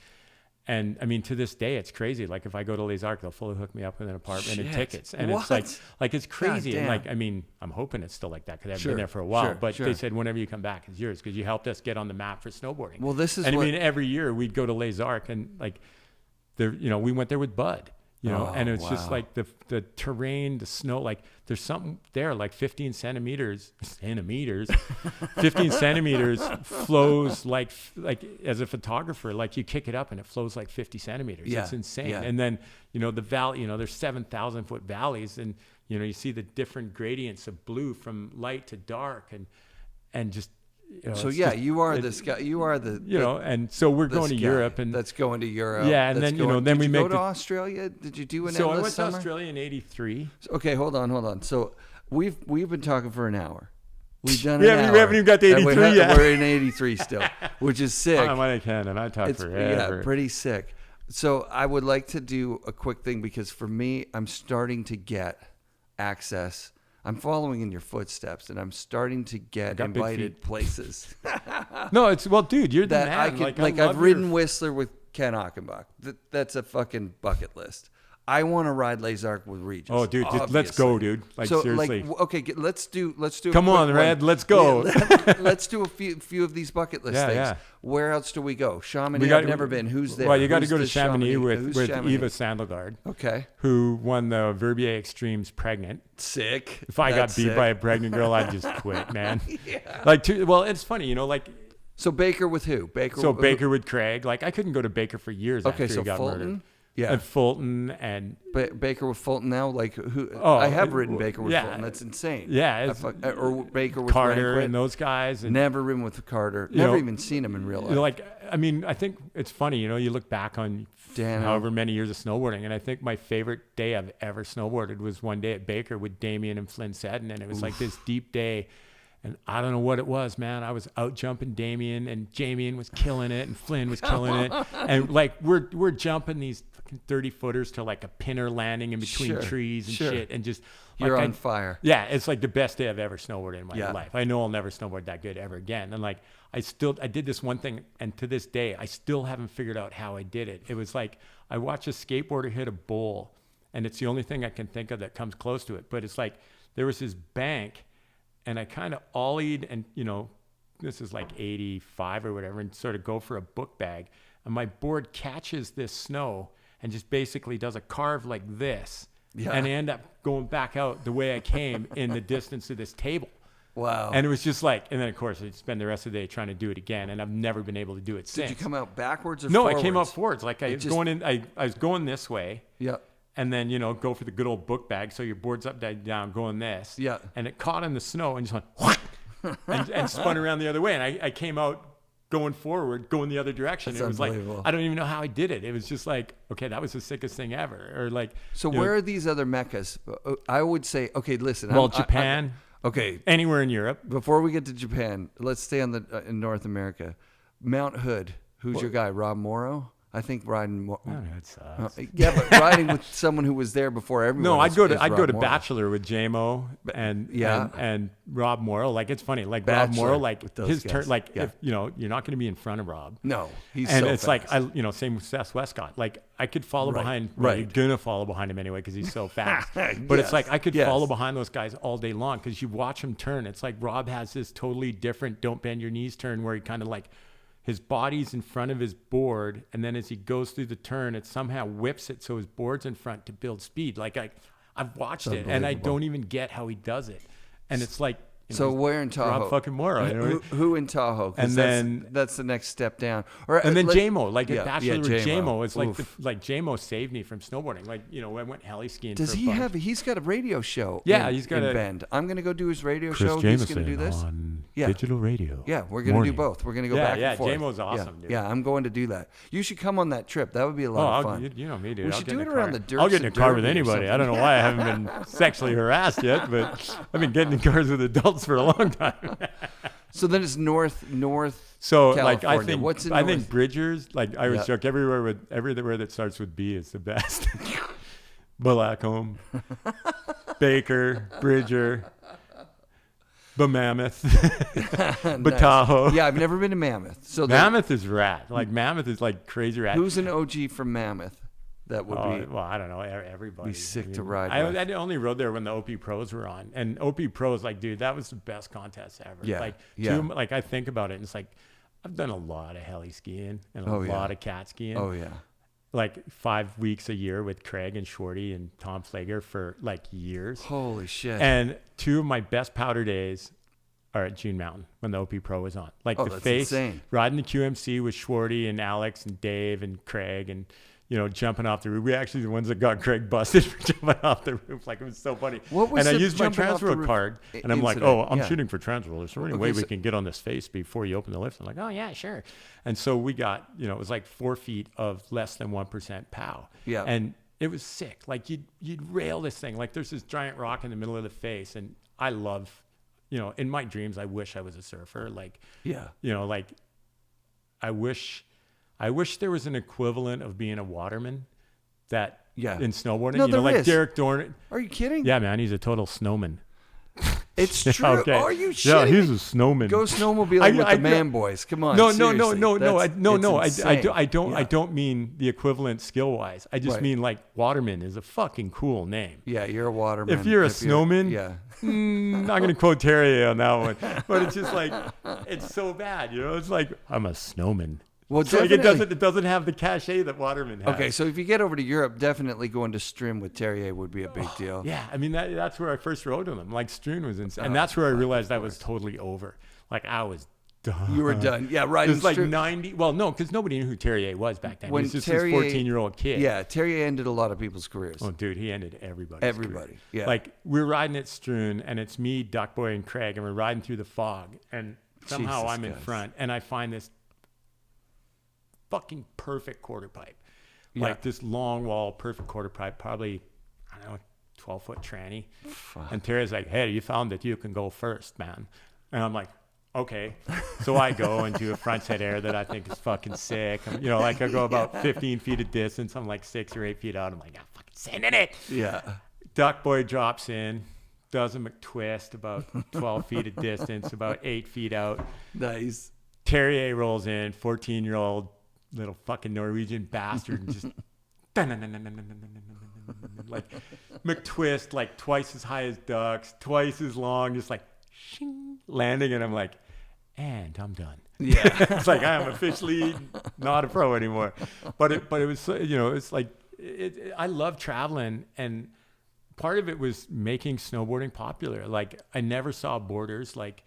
And I mean, to this day, it's crazy. Like if I go to Les Arcs, they'll fully hook me up with an apartment and tickets. And it's like it's crazy. And like, I mean, I'm hoping it's still like that because I've been there for a while. But they said, whenever you come back, it's yours because you helped us get on the map for snowboarding. Well, I mean, every year we'd go to Les Arcs and like, we went there with Bud. And it's just like the terrain, the snow, like there's something there, like 15 centimeters, 15 centimeters flows like as a photographer, like you kick it up and it flows like 50 centimeters. Yeah. It's insane. Yeah. And then, the valley, there's 7,000 foot valleys, and, you see the different gradients of blue from light to dark and just, so you are this guy. You are the and so we're going to Europe, and that's going to Europe. Yeah, and then then we go to Australia. Did you do an endless summer? So I went to Australia in '83. Okay, hold on. So we've been talking for an hour. We've done we haven't even got to 83 yet. We're in 83 still, which is sick. I can, and I talk forever. Yeah, pretty sick. So I would like to do a quick thing because for me, I'm starting to get access. I'm following in your footsteps, and I'm starting to get invited places. No, dude, you're the man. I've ridden Whistler with Ken Achenbach. That's a fucking bucket list. I want to ride Les Arcs with Regis. Oh, dude, let's go, dude. Like, so, seriously. Let's do. Come on, Rad, let's go. Yeah, let's do a few of these bucket list things. Yeah. Where else do we go? Chamonix. I've never been. Who's there? Well, you got to go to Chamonix with Eva Sandelgaard. Okay. Who won the Verbier Extremes pregnant. Sick. If I got beat by a pregnant girl, I'd just quit, man. Yeah. It's funny, So Baker with who? Baker with Craig. Like I couldn't go to Baker for years after he got Fulton? murdered. Yeah, and Fulton and Baker with Fulton now. Like who? I have ridden Baker with Fulton. That's insane. Yeah, or Baker with Carter and those guys. And, never ridden with Carter. Never even seen him in real life. I think it's funny. You look back on however many years of snowboarding, and I think my favorite day I've ever snowboarded was one day at Baker with Damien and Flynn Seddon, and it was like this deep day. And I don't know what it was, man. I was out jumping Damien, and Damien was killing it, and Flynn was killing it. And like we're jumping these fucking 30-footers to like a pinner landing in between trees and shit, and just you're on fire. Yeah, it's like the best day I've ever snowboarded in my life. I know I'll never snowboard that good ever again. And like I did this one thing, and to this day I still haven't figured out how I did it. It was like I watched a skateboarder hit a bowl, and it's the only thing I can think of that comes close to it. But it's like there was this bank. And I kind of ollied and, this is like 85 or whatever, and sort of go for a book bag. And my board catches this snow and just basically does a carve like this. Yeah. And I end up going back out the way I came in the distance of this table. Wow. And it was just like, and then of course I spend the rest of the day trying to do it again. And I've never been able to do it since. Did you come out backwards or forwards? No, I came out forwards. Like I was going this way. Yeah. And then, go for the good old book bag. So your board's upside down going this. Yeah. And it caught in the snow and just went and spun around the other way. And I came out going forward, going the other direction. That's it was like, I don't even know how I did it. It was just like, okay, that was the sickest thing ever. Or like, so where are these other meccas? I would say, okay, listen. Well, Japan. Okay. Anywhere in Europe. Before we get to Japan, let's stay on in North America. Mount Hood. Who's your guy? Rob Morrow? I think riding. That sucks. But riding with someone who was there before everyone. No, I'd go to Bachelor with JMO and Rob Morrow. Like it's funny, like Bachelor, Rob Morrow, like his turn, like if you're not going to be in front of Rob. No, he's and so it's fast. like same with Seth Westcott. Like I could follow behind. Right, you're gonna follow behind him anyway because he's so fast. But it's like I could follow behind those guys all day long because you watch him turn. It's like Rob has this totally different "don't bend your knees" turn where he kind of like his body's in front of his board, and then as he goes through the turn, it somehow whips it so his board's in front to build speed. Like I've watched it, and I don't even get how he does it. And it's like, so where in Tahoe? Rob fucking Morrow. You know? Who in Tahoe? 'Cause And then that's the next step down. And then JMO, like yeah, a bachelor with JMO. JMO. It's like JMO saved me from snowboarding. Like, you know, I went heli skiing. Does for a he bunch. have? He's got a radio show. Yeah, in, he's got in a Bend. I'm gonna go do his radio Chris show. Jameson He's gonna do this on Yeah. digital radio. Yeah, we're gonna do both. We're gonna go back and forth. JMO's awesome, dude. Yeah, I'm going to do that. You should come on that trip. That would be a lot of fun. You know me, dude. We I'll should get do in it a around car. the dirt. I'll get in a car with anybody. I don't know why I haven't been sexually harassed yet, but I've been getting in cars with adults for a long time. So then it's north. So California. like I think What's in I north? think Bridgers, like I always Yeah. joke, everywhere that starts with B is the best. Blackcomb, Baker, Bridger, Mammoth, Tahoe. Yeah, I've never been to Mammoth. So Mammoth is rad. Like Mammoth is like crazy rad. who's an OG from Mammoth? That would be. Well, I don't know. Everybody. Be sick to ride with. I only rode there when the OP Pros were on, and OP Pros, like, dude, that was the best contest ever. Yeah, Like, yeah. like I think about it, and it's like, I've done a lot of heli skiing and a Oh, yeah. lot of cat skiing. Oh yeah. Like 5 weeks a year with Craig and Shorty and Tom Flager for like years. Holy shit. And 2 of my best powder days are at June Mountain when the OP Pro was on. Like Oh, the that's face, insane. riding the QMC with Shorty and Alex and Dave and Craig and, you know, jumping off the roof. We actually the ones that got Craig busted for jumping off the roof. Like, it was so funny. What was and I the used my jumping off the transfer roof card, and I'm like, incident? oh, I'm Yeah. shooting for transfer. Is there any Okay, way we so- can get on this face before you open the lift? I'm like, oh, yeah, sure. And so we got, you know, it was like 4 feet of less than 1% POW. Yeah. And it was sick. Like, you'd rail this thing. Like, there's this giant rock in the middle of the face, and I love, you know, in my dreams, I wish I was a surfer. Like, Yeah. you know, like, I wish there was an equivalent of being a waterman that Yeah. in snowboarding. No, you know, there like is. Derek Dorn. Are you kidding? Yeah, man, he's a total snowman. It's true. Okay. Are you shitting Yeah, he's me? a snowman. Go snowmobiling with I- the man boys. Come on. No, seriously. I don't mean the equivalent skill wise. I just Right. mean like waterman is a fucking cool name. Yeah, you're a waterman. If you're a snowman, yeah. not gonna quote Terje on that one, but it's just like, it's so bad, you know. It's like, I'm a snowman. Well, So like definitely. it doesn't have the cachet that waterman has. Okay, so if you get over to Europe, definitely going to Strim with Terje would be a big deal. Yeah, I mean that's where I first rode with him. Like, Stroon was insane, and that's where I realized I was totally over. Like, I was done. You were done. Yeah, right. It was like 90. Well, no, because nobody knew who Terje was back then. When He was just Terje- this 14-year-old kid. Yeah, Terje ended a lot of people's careers. Oh, dude, he ended everybody's Everybody, career. yeah. Like, we're riding at Stroon, and it's me, Duckboy, and Craig, and we're riding through the fog, and somehow Jesus I'm in Christ. front, and I find this fucking perfect quarter pipe. Yeah. Like, this long wall, perfect quarter pipe, probably, I don't know, 12-foot tranny. Fuck. And Terry's like, hey, you found that you can go first, man. And I'm like, okay. So I go and do a frontside air that I think is fucking sick. You know, like, I go about 15 feet of distance. I'm like 6 or 8 feet out. I'm like, I'm fucking sending it. Yeah. Duck Boy drops in, does a McTwist about 12 feet of distance, about 8 feet out. Nice. Terje rolls in, 14-year-old little fucking Norwegian bastard, and just like McTwist, like twice as high as ducks, twice as long, just like shing, landing, and I'm like, and I'm done. Yeah. It's like, I am officially not a pro anymore. But it was so, you know, it's like I love traveling, and part of it was making snowboarding popular. Like, I never saw borders. Like,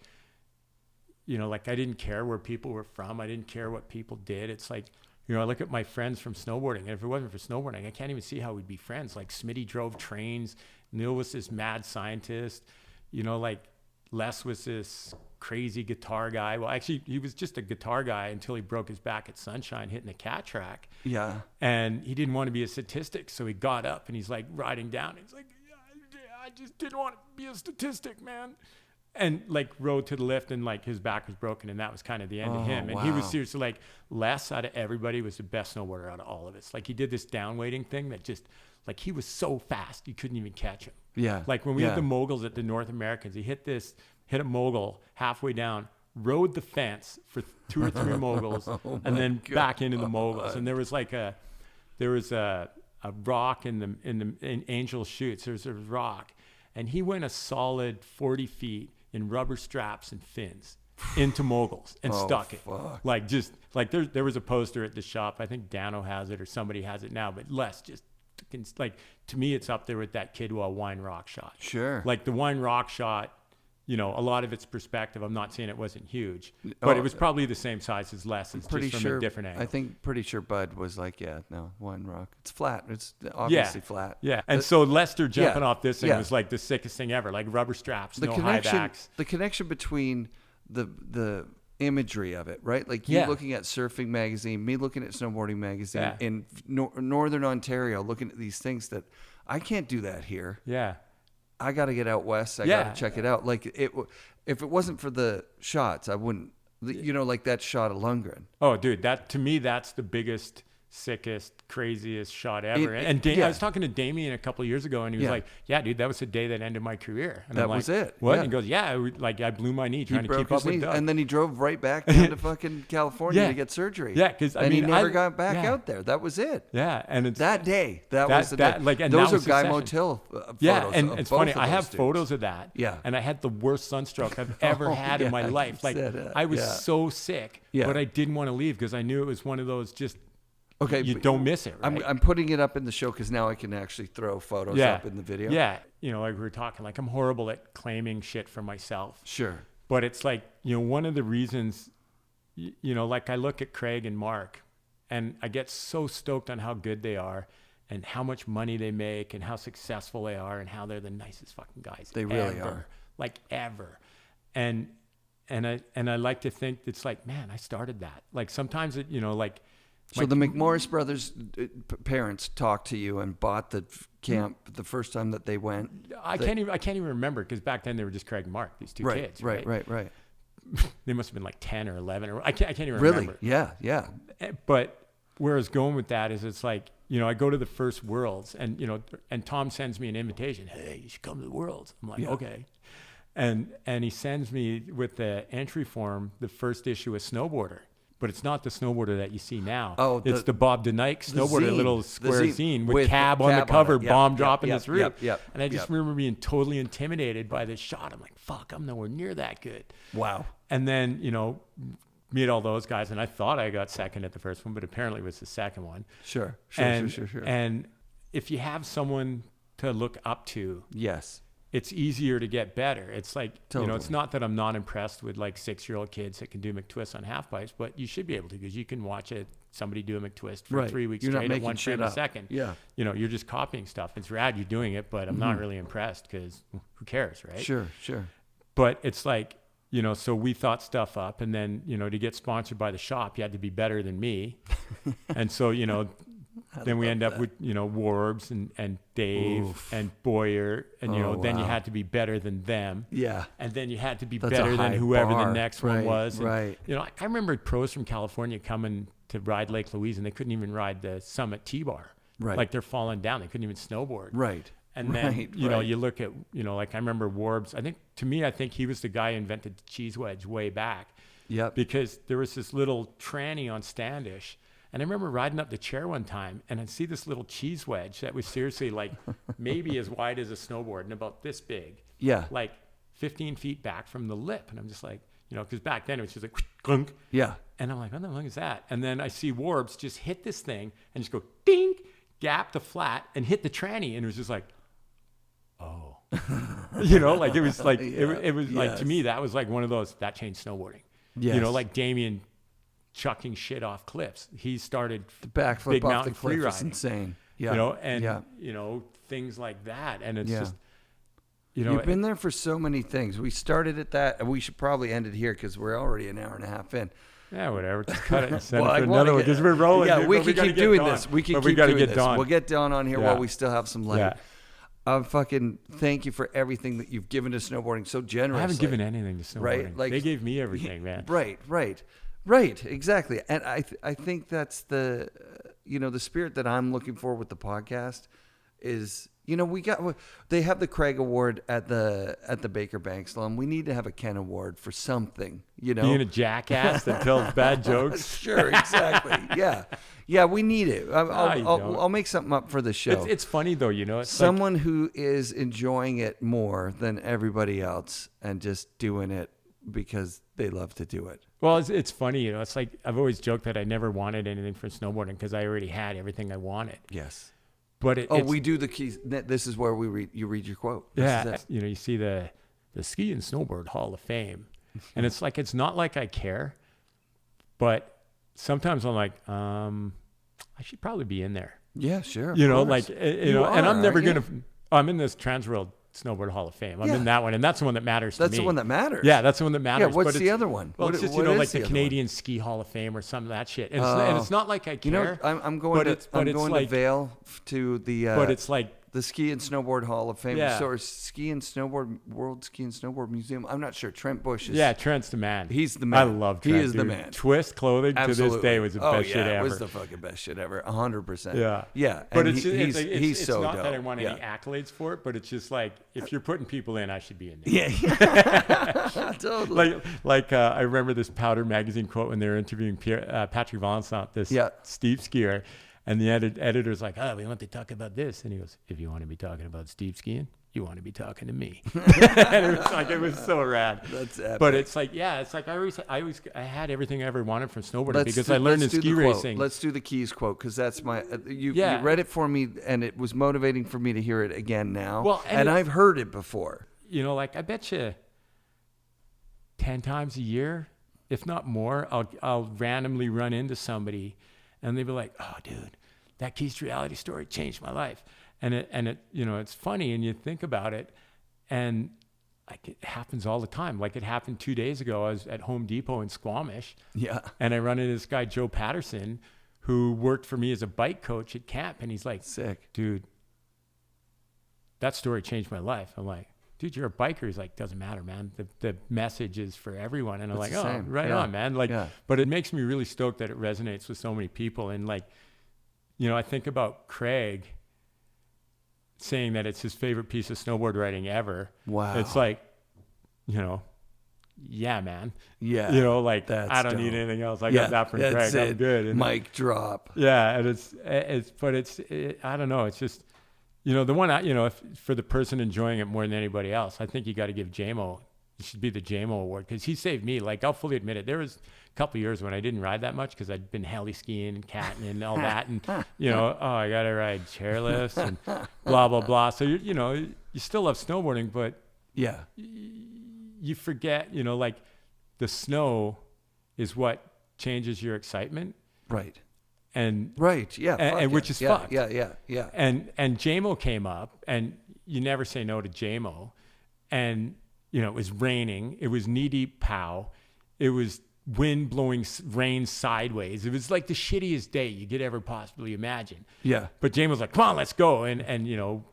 you know, like, I didn't care where people were from. I didn't care what people did. It's like, you know, I look at my friends from snowboarding, and if it wasn't for snowboarding, I can't even see how we'd be friends. Like, Smitty drove trains. Neil was this mad scientist. You know, like, Les was this crazy guitar guy. Well, actually, he was just a guitar guy until he broke his back at Sunshine hitting a cat track. Yeah. And he didn't want to be a statistic, so he got up and he's like riding down. He's like, yeah, I just didn't want to be a statistic, man. And like rode to the lift, and like his back was broken, and that was kind of the end of him. And he was wow. seriously like, Les out of everybody was the best snowboarder out of all of us. Like, he did this down weighting thing that just, like, he was so fast you couldn't even catch him. Yeah. Like, when we Yeah. had the moguls at the North Americans, he hit a mogul halfway down, rode the fence for 2 or 3 moguls, and then back into the moguls. And there was a rock in Angel Chutes. There's a rock, and he went a solid 40 feet in rubber straps and fins. into moguls and Oh, stuck it. fuck. Like just like there was a poster at the shop. I think Dano has it or somebody has it now, but Les just like, to me, it's up there with that Kidwell wine rock shot. Sure. Like the wine rock shot, you know, a lot of its perspective. I'm not saying it wasn't huge, but it was probably the same size as Les. It's Pretty just from sure. a different angle. I think pretty sure Bud was like, yeah, no, Wine Rock. It's flat. It's obviously flat. Yeah. And so Lester jumping yeah, off this thing yeah. was like the sickest thing ever. Like rubber straps, no high connection, backs. the connection between the imagery of it, right? Like you Yeah. looking at Surfing Magazine, me looking at Snowboarding Magazine Yeah. in Northern Ontario, looking at these things that I can't do that here. Yeah. I got to get out west. I Yeah. got to check it out. Like if it wasn't for the shots, I wouldn't. You know, like that shot of Lundgren. Oh, dude, that to me, that's the biggest, sickest, craziest shot ever. I yeah. was talking to Damien a couple of years ago, and he was Yeah. like, "Yeah, dude, that was the day that ended my career." And That I'm like, was it. What? Yeah. And he goes, "Yeah, like I blew my knee trying to keep up with Doug." and then he drove right back down to fucking California Yeah. to get surgery. Yeah, 'cause, I and mean, he never I- got back yeah. out there. That was it. Yeah, and it's That day, that was the day. like, and those that are was the Guy session. Motil photos. Yeah, and of it's both funny. of I have those dudes. photos of that. Yeah. And I had the worst sunstroke I've ever had in my yeah, life. you Like said it. I was Yeah. so sick, Yeah. but I didn't want to leave because I knew it was one of those just Okay, you but don't miss it, right? I'm putting it up in the show because now I can actually throw photos up in the video. Yeah. You know, like we were talking, like I'm horrible at claiming shit for myself. Sure. But it's like, you know, one of the reasons, you know, like I look at Craig and Mark and I get so stoked on how good they are and how much money they make and how successful they are and how they're the nicest fucking guys They really ever. are. Like ever. And I like to think it's like, man, I started that. Like sometimes it, you know, like. So the McMorris brothers' parents talked to you and bought the camp the first time that they went. I can't even remember because back then they were just Craig and Mark, these two kids. Right. They must have been like 10 or 11 or I can't even Really? remember. Yeah. But where I was going with that is it's like, you know, I go to the first Worlds and, you know, and Tom sends me an invitation. Hey, you should come to the Worlds. I'm like, okay. And he sends me with the entry form, the first issue of Snowboarder. But it's not the Snowboarder that you see now. Oh, it's the Bob DeNike Snowboarder, zine. little The square zine with with cab on the cab on cover, it. Yep, bomb yep, dropping yep, this roof. yep, And I just remember being totally intimidated by this shot. I'm like, fuck, I'm nowhere near that good. Wow. And then, you know, meet all those guys. And I thought I got second at the first one, but apparently it was the second one. Sure. Sure. And if you have someone to look up to, Yes. it's easier to get better. It's like, you know, it's Totally. not that I'm not impressed with like 6-year-old kids that can do McTwists on half pipes, but you should be able to because you can watch somebody do a McTwist for Right. 3 weeks You're not straight at making one shit frame a up. second. Yeah. You know, you're just copying stuff. It's rad you're doing it, but I'm not really impressed because who cares, right? Sure. But it's like, you know, so we thought stuff up and then, you know, to get sponsored by the shop, you had to be better than me. And so, you know, then we end up with, you know, Warbs and Dave Oof. and Boyer. And, you know, Oh, then you wow. had to be better than them. Yeah. And then you had to be That's a better than high whoever bar. the next Right, one was. And, right. you know, I remember pros from California coming to ride Lake Louise and they couldn't even ride the Summit T-bar. Right. Like they're falling down. They couldn't even snowboard. Right. And then, Right, you know, right. you look at, you know, like I remember Warbs. I think he was the guy who invented the cheese wedge way back. Yep. Because there was this little tranny on Standish. And I remember riding up the chair one time and I'd see this little cheese wedge that was seriously like maybe as wide as a snowboard and about this big. Yeah. Like 15 feet back from the lip. And I'm just like, you know, because back then it was just like, clunk. Yeah. And I'm like, what the fuck is that? And then I see Warbs just hit this thing and just go ding, gap the flat and hit the tranny. And it was just like, oh, you know, like it was like, it was like, to me, that was like one of those, that changed snowboarding. Yes. You know, like Damien chucking shit off cliffs. He started The backflip big off the mountain cliff is freeriding. insane. Yeah. You know, and, yeah. you know, things like that. And it's Yeah. just, you know, You've been there for so many things. We started at that, and we should probably end it here because we're already an hour and a half in. yeah, whatever. Just cut it and send Well, it I for wanna another one get- because we're rolling. Yeah, dude, we but can gotta keep get doing Dawn. this. We can But keep gotta doing get this. Dawn. We'll get Dawn on here Yeah. while we still have some light. Yeah. Fucking thank you for everything that you've given to snowboarding so generously. I haven't given anything to snowboarding. Right, like- they gave me everything, man. Right, exactly. And I think that's the, you know, the spirit that I'm looking for with the podcast is, you know, they have the Craig Award at the Baker Bank Slalom. We need to have a Ken Award for something, you know. Being a jackass that tells bad jokes. Sure, exactly. Yeah, we need it. you don't. I'll make something up for the show. It's funny though, you know. It's Someone who is enjoying it more than everybody else and just doing it because they love to do it. Well, it's funny, you know, it's like I've always joked that I never wanted anything for snowboarding because I already had everything I wanted. Yes. But we do the keys. This is where you read your quote. You know, you see the Ski and Snowboard Hall of Fame, and it's like, it's not like I care, but sometimes I'm like, I should probably be in there. Yeah, sure. You know, course. like, you know, and I'm never going to, I'm in this Transworld Snowboard Hall of Fame. I'm in that one, and that's the one that matters to me. That's the one that matters. Yeah, that's the one that matters. Yeah, what's the other one? Well, it's just, you know, like the Canadian Ski Hall of Fame or some of that shit. And it's not like I care. You know, I'm going to Vail to the but it's like the Ski and Snowboard Hall of Fame, Yeah. or Ski and Snowboard World Ski and Snowboard Museum. I'm not sure. Trent Bush is. Yeah, Trent's the man. He's the man. I love Trent. He is dude. the man. Twist clothing Absolutely. to this day was the best shit ever. It was the fucking best shit ever. 100%. Yeah. Yeah. But and it's so not dope. that I want any Yeah. accolades for it, but it's just like, if you're putting people in, I should be in there. Yeah. Totally. I remember this Powder magazine quote when they were interviewing Patrick Vincent, this steep skier, and the editor's like, "Oh, we want to talk about this," and he goes, "If you want to be talking about steep skiing, you want to be talking to me." And it was so rad. That's epic. But it's like, yeah, it's like I had everything I ever wanted from snowboarding because I learned in ski racing. Let's do the keys quote, because that's my. You read it for me, and it was motivating for me to hear it again now. Well, and I've heard it before. You know, like, I bet you 10 times a year, if not more, I'll randomly run into somebody, and they'll be like, "Oh, dude, that Keys to Reality story changed my life." And it, you know, it's funny, and you think about it, and like, it happens all the time. Like, it happened 2 days ago. I was at Home Depot in Squamish. Yeah. And I run into this guy, Joe Patterson, who worked for me as a bike coach at camp. And he's like, "Sick, dude, that story changed my life." I'm like, "Dude, you're a biker." He's like, "Doesn't matter, man. The message is for everyone." And I'm like, "Oh, right on, man." Like, but it makes me really stoked that it resonates with so many people. And like, you know, I think about Craig saying that it's his favorite piece of snowboard riding ever. Wow. It's like, you know, yeah, man. Yeah. You know, like, That's I don't need anything else. I got that from Craig. I'm good. And mic drop. yeah. And I don't know. It's just, you know, the one, you know, for the person enjoying it more than anybody else, I think you got to give JMO, it should be the JMO award, because he saved me. Like, I'll fully admit it. There was a couple of years when I didn't ride that much because I'd been heli skiing and catting and all that. And, you know, I got to ride chairlifts and blah, blah, blah. So, you know, you still love snowboarding, but yeah, you forget, you know, like, the snow is what changes your excitement. Right. And yeah, and which is fucked. Yeah. And JMO came up, and you never say no to JMO. And, you know, it was raining. It was knee-deep pow. It was wind blowing rain sideways. It was like the shittiest day you could ever possibly imagine. Yeah. But JMO was like, "Come on, let's go." And you know,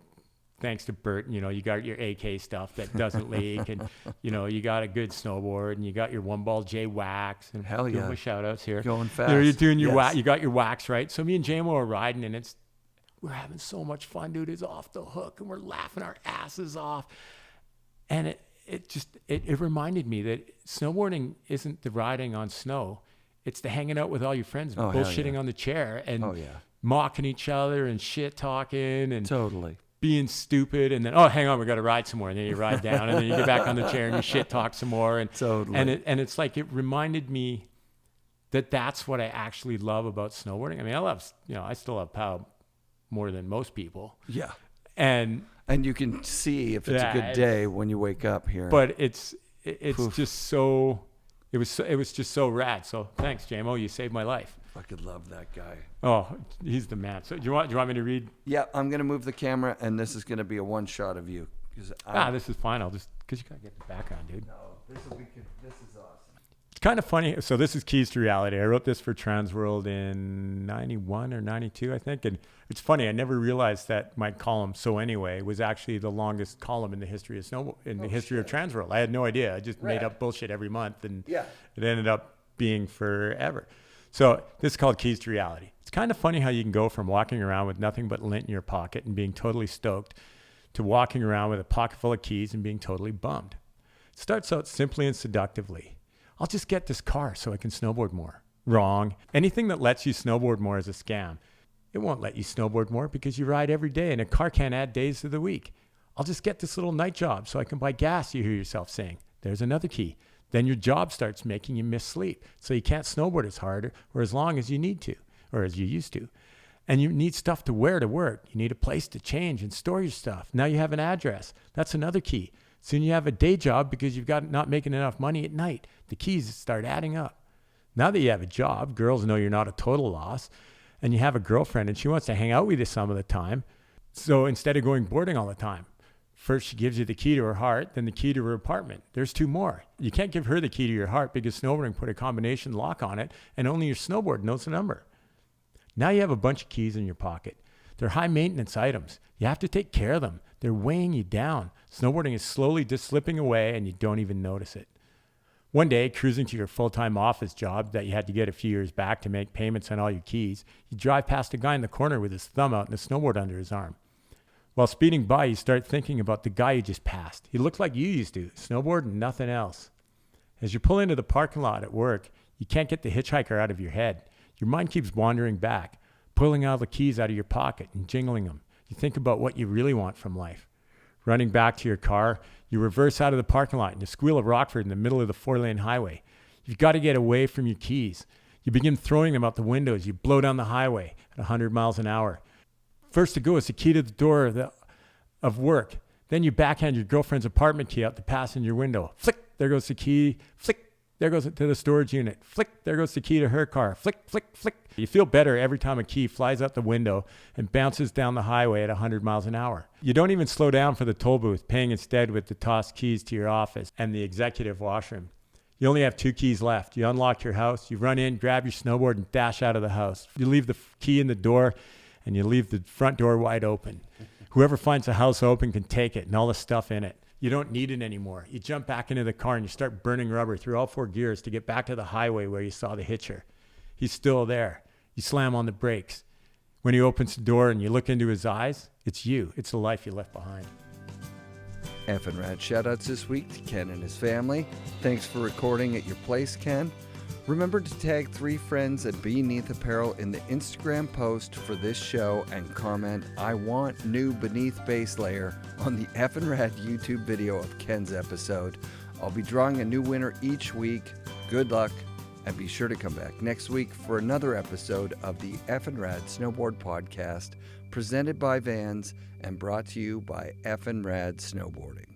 thanks to Bert, you know, you got your AK stuff that doesn't leak, and, you know, you got a good snowboard, and you got your one ball J wax, and hell yeah, my shout outs here. Going fast. You know, you're doing your wax, you got your wax, right? So me and JMO are riding, and we're having so much fun, dude. It's off the hook, and we're laughing our asses off. And it reminded me that snowboarding isn't the riding on snow. It's the hanging out with all your friends, bullshitting on the chair, and mocking each other and shit talking and totally being stupid. And then, oh, hang on, we got to ride some more. And then you ride down, and then you get back on the chair and you shit talk some more. And and it's like, it reminded me that that's what I actually love about snowboarding. I mean, I still love POW more than most people. Yeah. And you can see if it's a good day when you wake up here. But it's just so, it was just so rad. So thanks, JMO. You saved my life. Fucking love that guy. Oh, he's the man. So do you want me to read? Yeah, I'm gonna move the camera, and this is gonna be a one shot of you. This is fine. I'll just, because you gotta get the background, dude. No, this is awesome. It's kind of funny. So this is Keys to Reality. I wrote this for Transworld in 91 or 92, I think. And it's funny, I never realized that my column, So Anyway, was actually the longest column in the history of history of Transworld. I had no idea. I just made up bullshit every month, and it ended up being forever. So this is called Keys to Reality. It's kind of funny how you can go from walking around with nothing but lint in your pocket and being totally stoked to walking around with a pocket full of keys and being totally bummed. It starts out simply and seductively. I'll just get this car so I can snowboard more. Wrong. Anything that lets you snowboard more is a scam. It won't let you snowboard more because you ride every day, and a car can't add days to the week. I'll just get this little night job so I can buy gas, you hear yourself saying. There's another key. Then your job starts making you miss sleep. So you can't snowboard as hard or as long as you need to, or as you used to. And you need stuff to wear to work. You need a place to change and store your stuff. Now you have an address. That's another key. Soon you have a day job because you've got not making enough money at night. The keys start adding up. Now that you have a job, girls know you're not a total loss, and you have a girlfriend and she wants to hang out with you some of the time. So instead of going boarding all the time, first she gives you the key to her heart, then the key to her apartment. There's 2 more. You can't give her the key to your heart because snowboarding put a combination lock on it and only your snowboard knows the number. Now you have a bunch of keys in your pocket. They're high maintenance items. You have to take care of them. They're weighing you down. Snowboarding is slowly just slipping away and you don't even notice it. One day, cruising to your full-time office job that you had to get a few years back to make payments on all your keys, you drive past a guy in the corner with his thumb out and a snowboard under his arm. While speeding by, you start thinking about the guy you just passed. He looked like you used to, snowboard and nothing else. As you pull into the parking lot at work, you can't get the hitchhiker out of your head. Your mind keeps wandering back, pulling all the keys out of your pocket and jingling them. You think about what you really want from life. Running back to your car, you reverse out of the parking lot and you squeal at Rockford in the middle of the 4-lane highway. You've got to get away from your keys. You begin throwing them out the windows. You blow down the highway at 100 miles an hour. First to go is the key to the door of work. Then you backhand your girlfriend's apartment key out the passenger window. Flick, there goes the key. Flick, there goes it to the storage unit. Flick, there goes the key to her car. Flick, flick, flick. You feel better every time a key flies out the window and bounces down the highway at 100 miles an hour. You don't even slow down for the toll booth, paying instead with the tossed keys to your office and the executive washroom. You only have 2 keys left. You unlock your house, you run in, grab your snowboard, and dash out of the house. You leave the key in the door, and you leave the front door wide open. Whoever finds the house open can take it and all the stuff in it. You don't need it anymore. You jump back into the car and you start burning rubber through all 4 gears to get back to the highway where you saw the hitcher. He's still there. You slam on the brakes. When he opens the door and you look into his eyes, it's you. It's the life you left behind. FNRad shoutouts this week to Ken and his family. Thanks for recording at your place, Ken. Remember to tag 3 friends at Beneath Apparel in the Instagram post for this show and comment, "I want new Beneath base layer" on the FNRad YouTube video of Ken's episode. I'll be drawing a new winner each week. Good luck, and be sure to come back next week for another episode of the FNRad Snowboard Podcast, presented by Vans and brought to you by FNRad Snowboarding.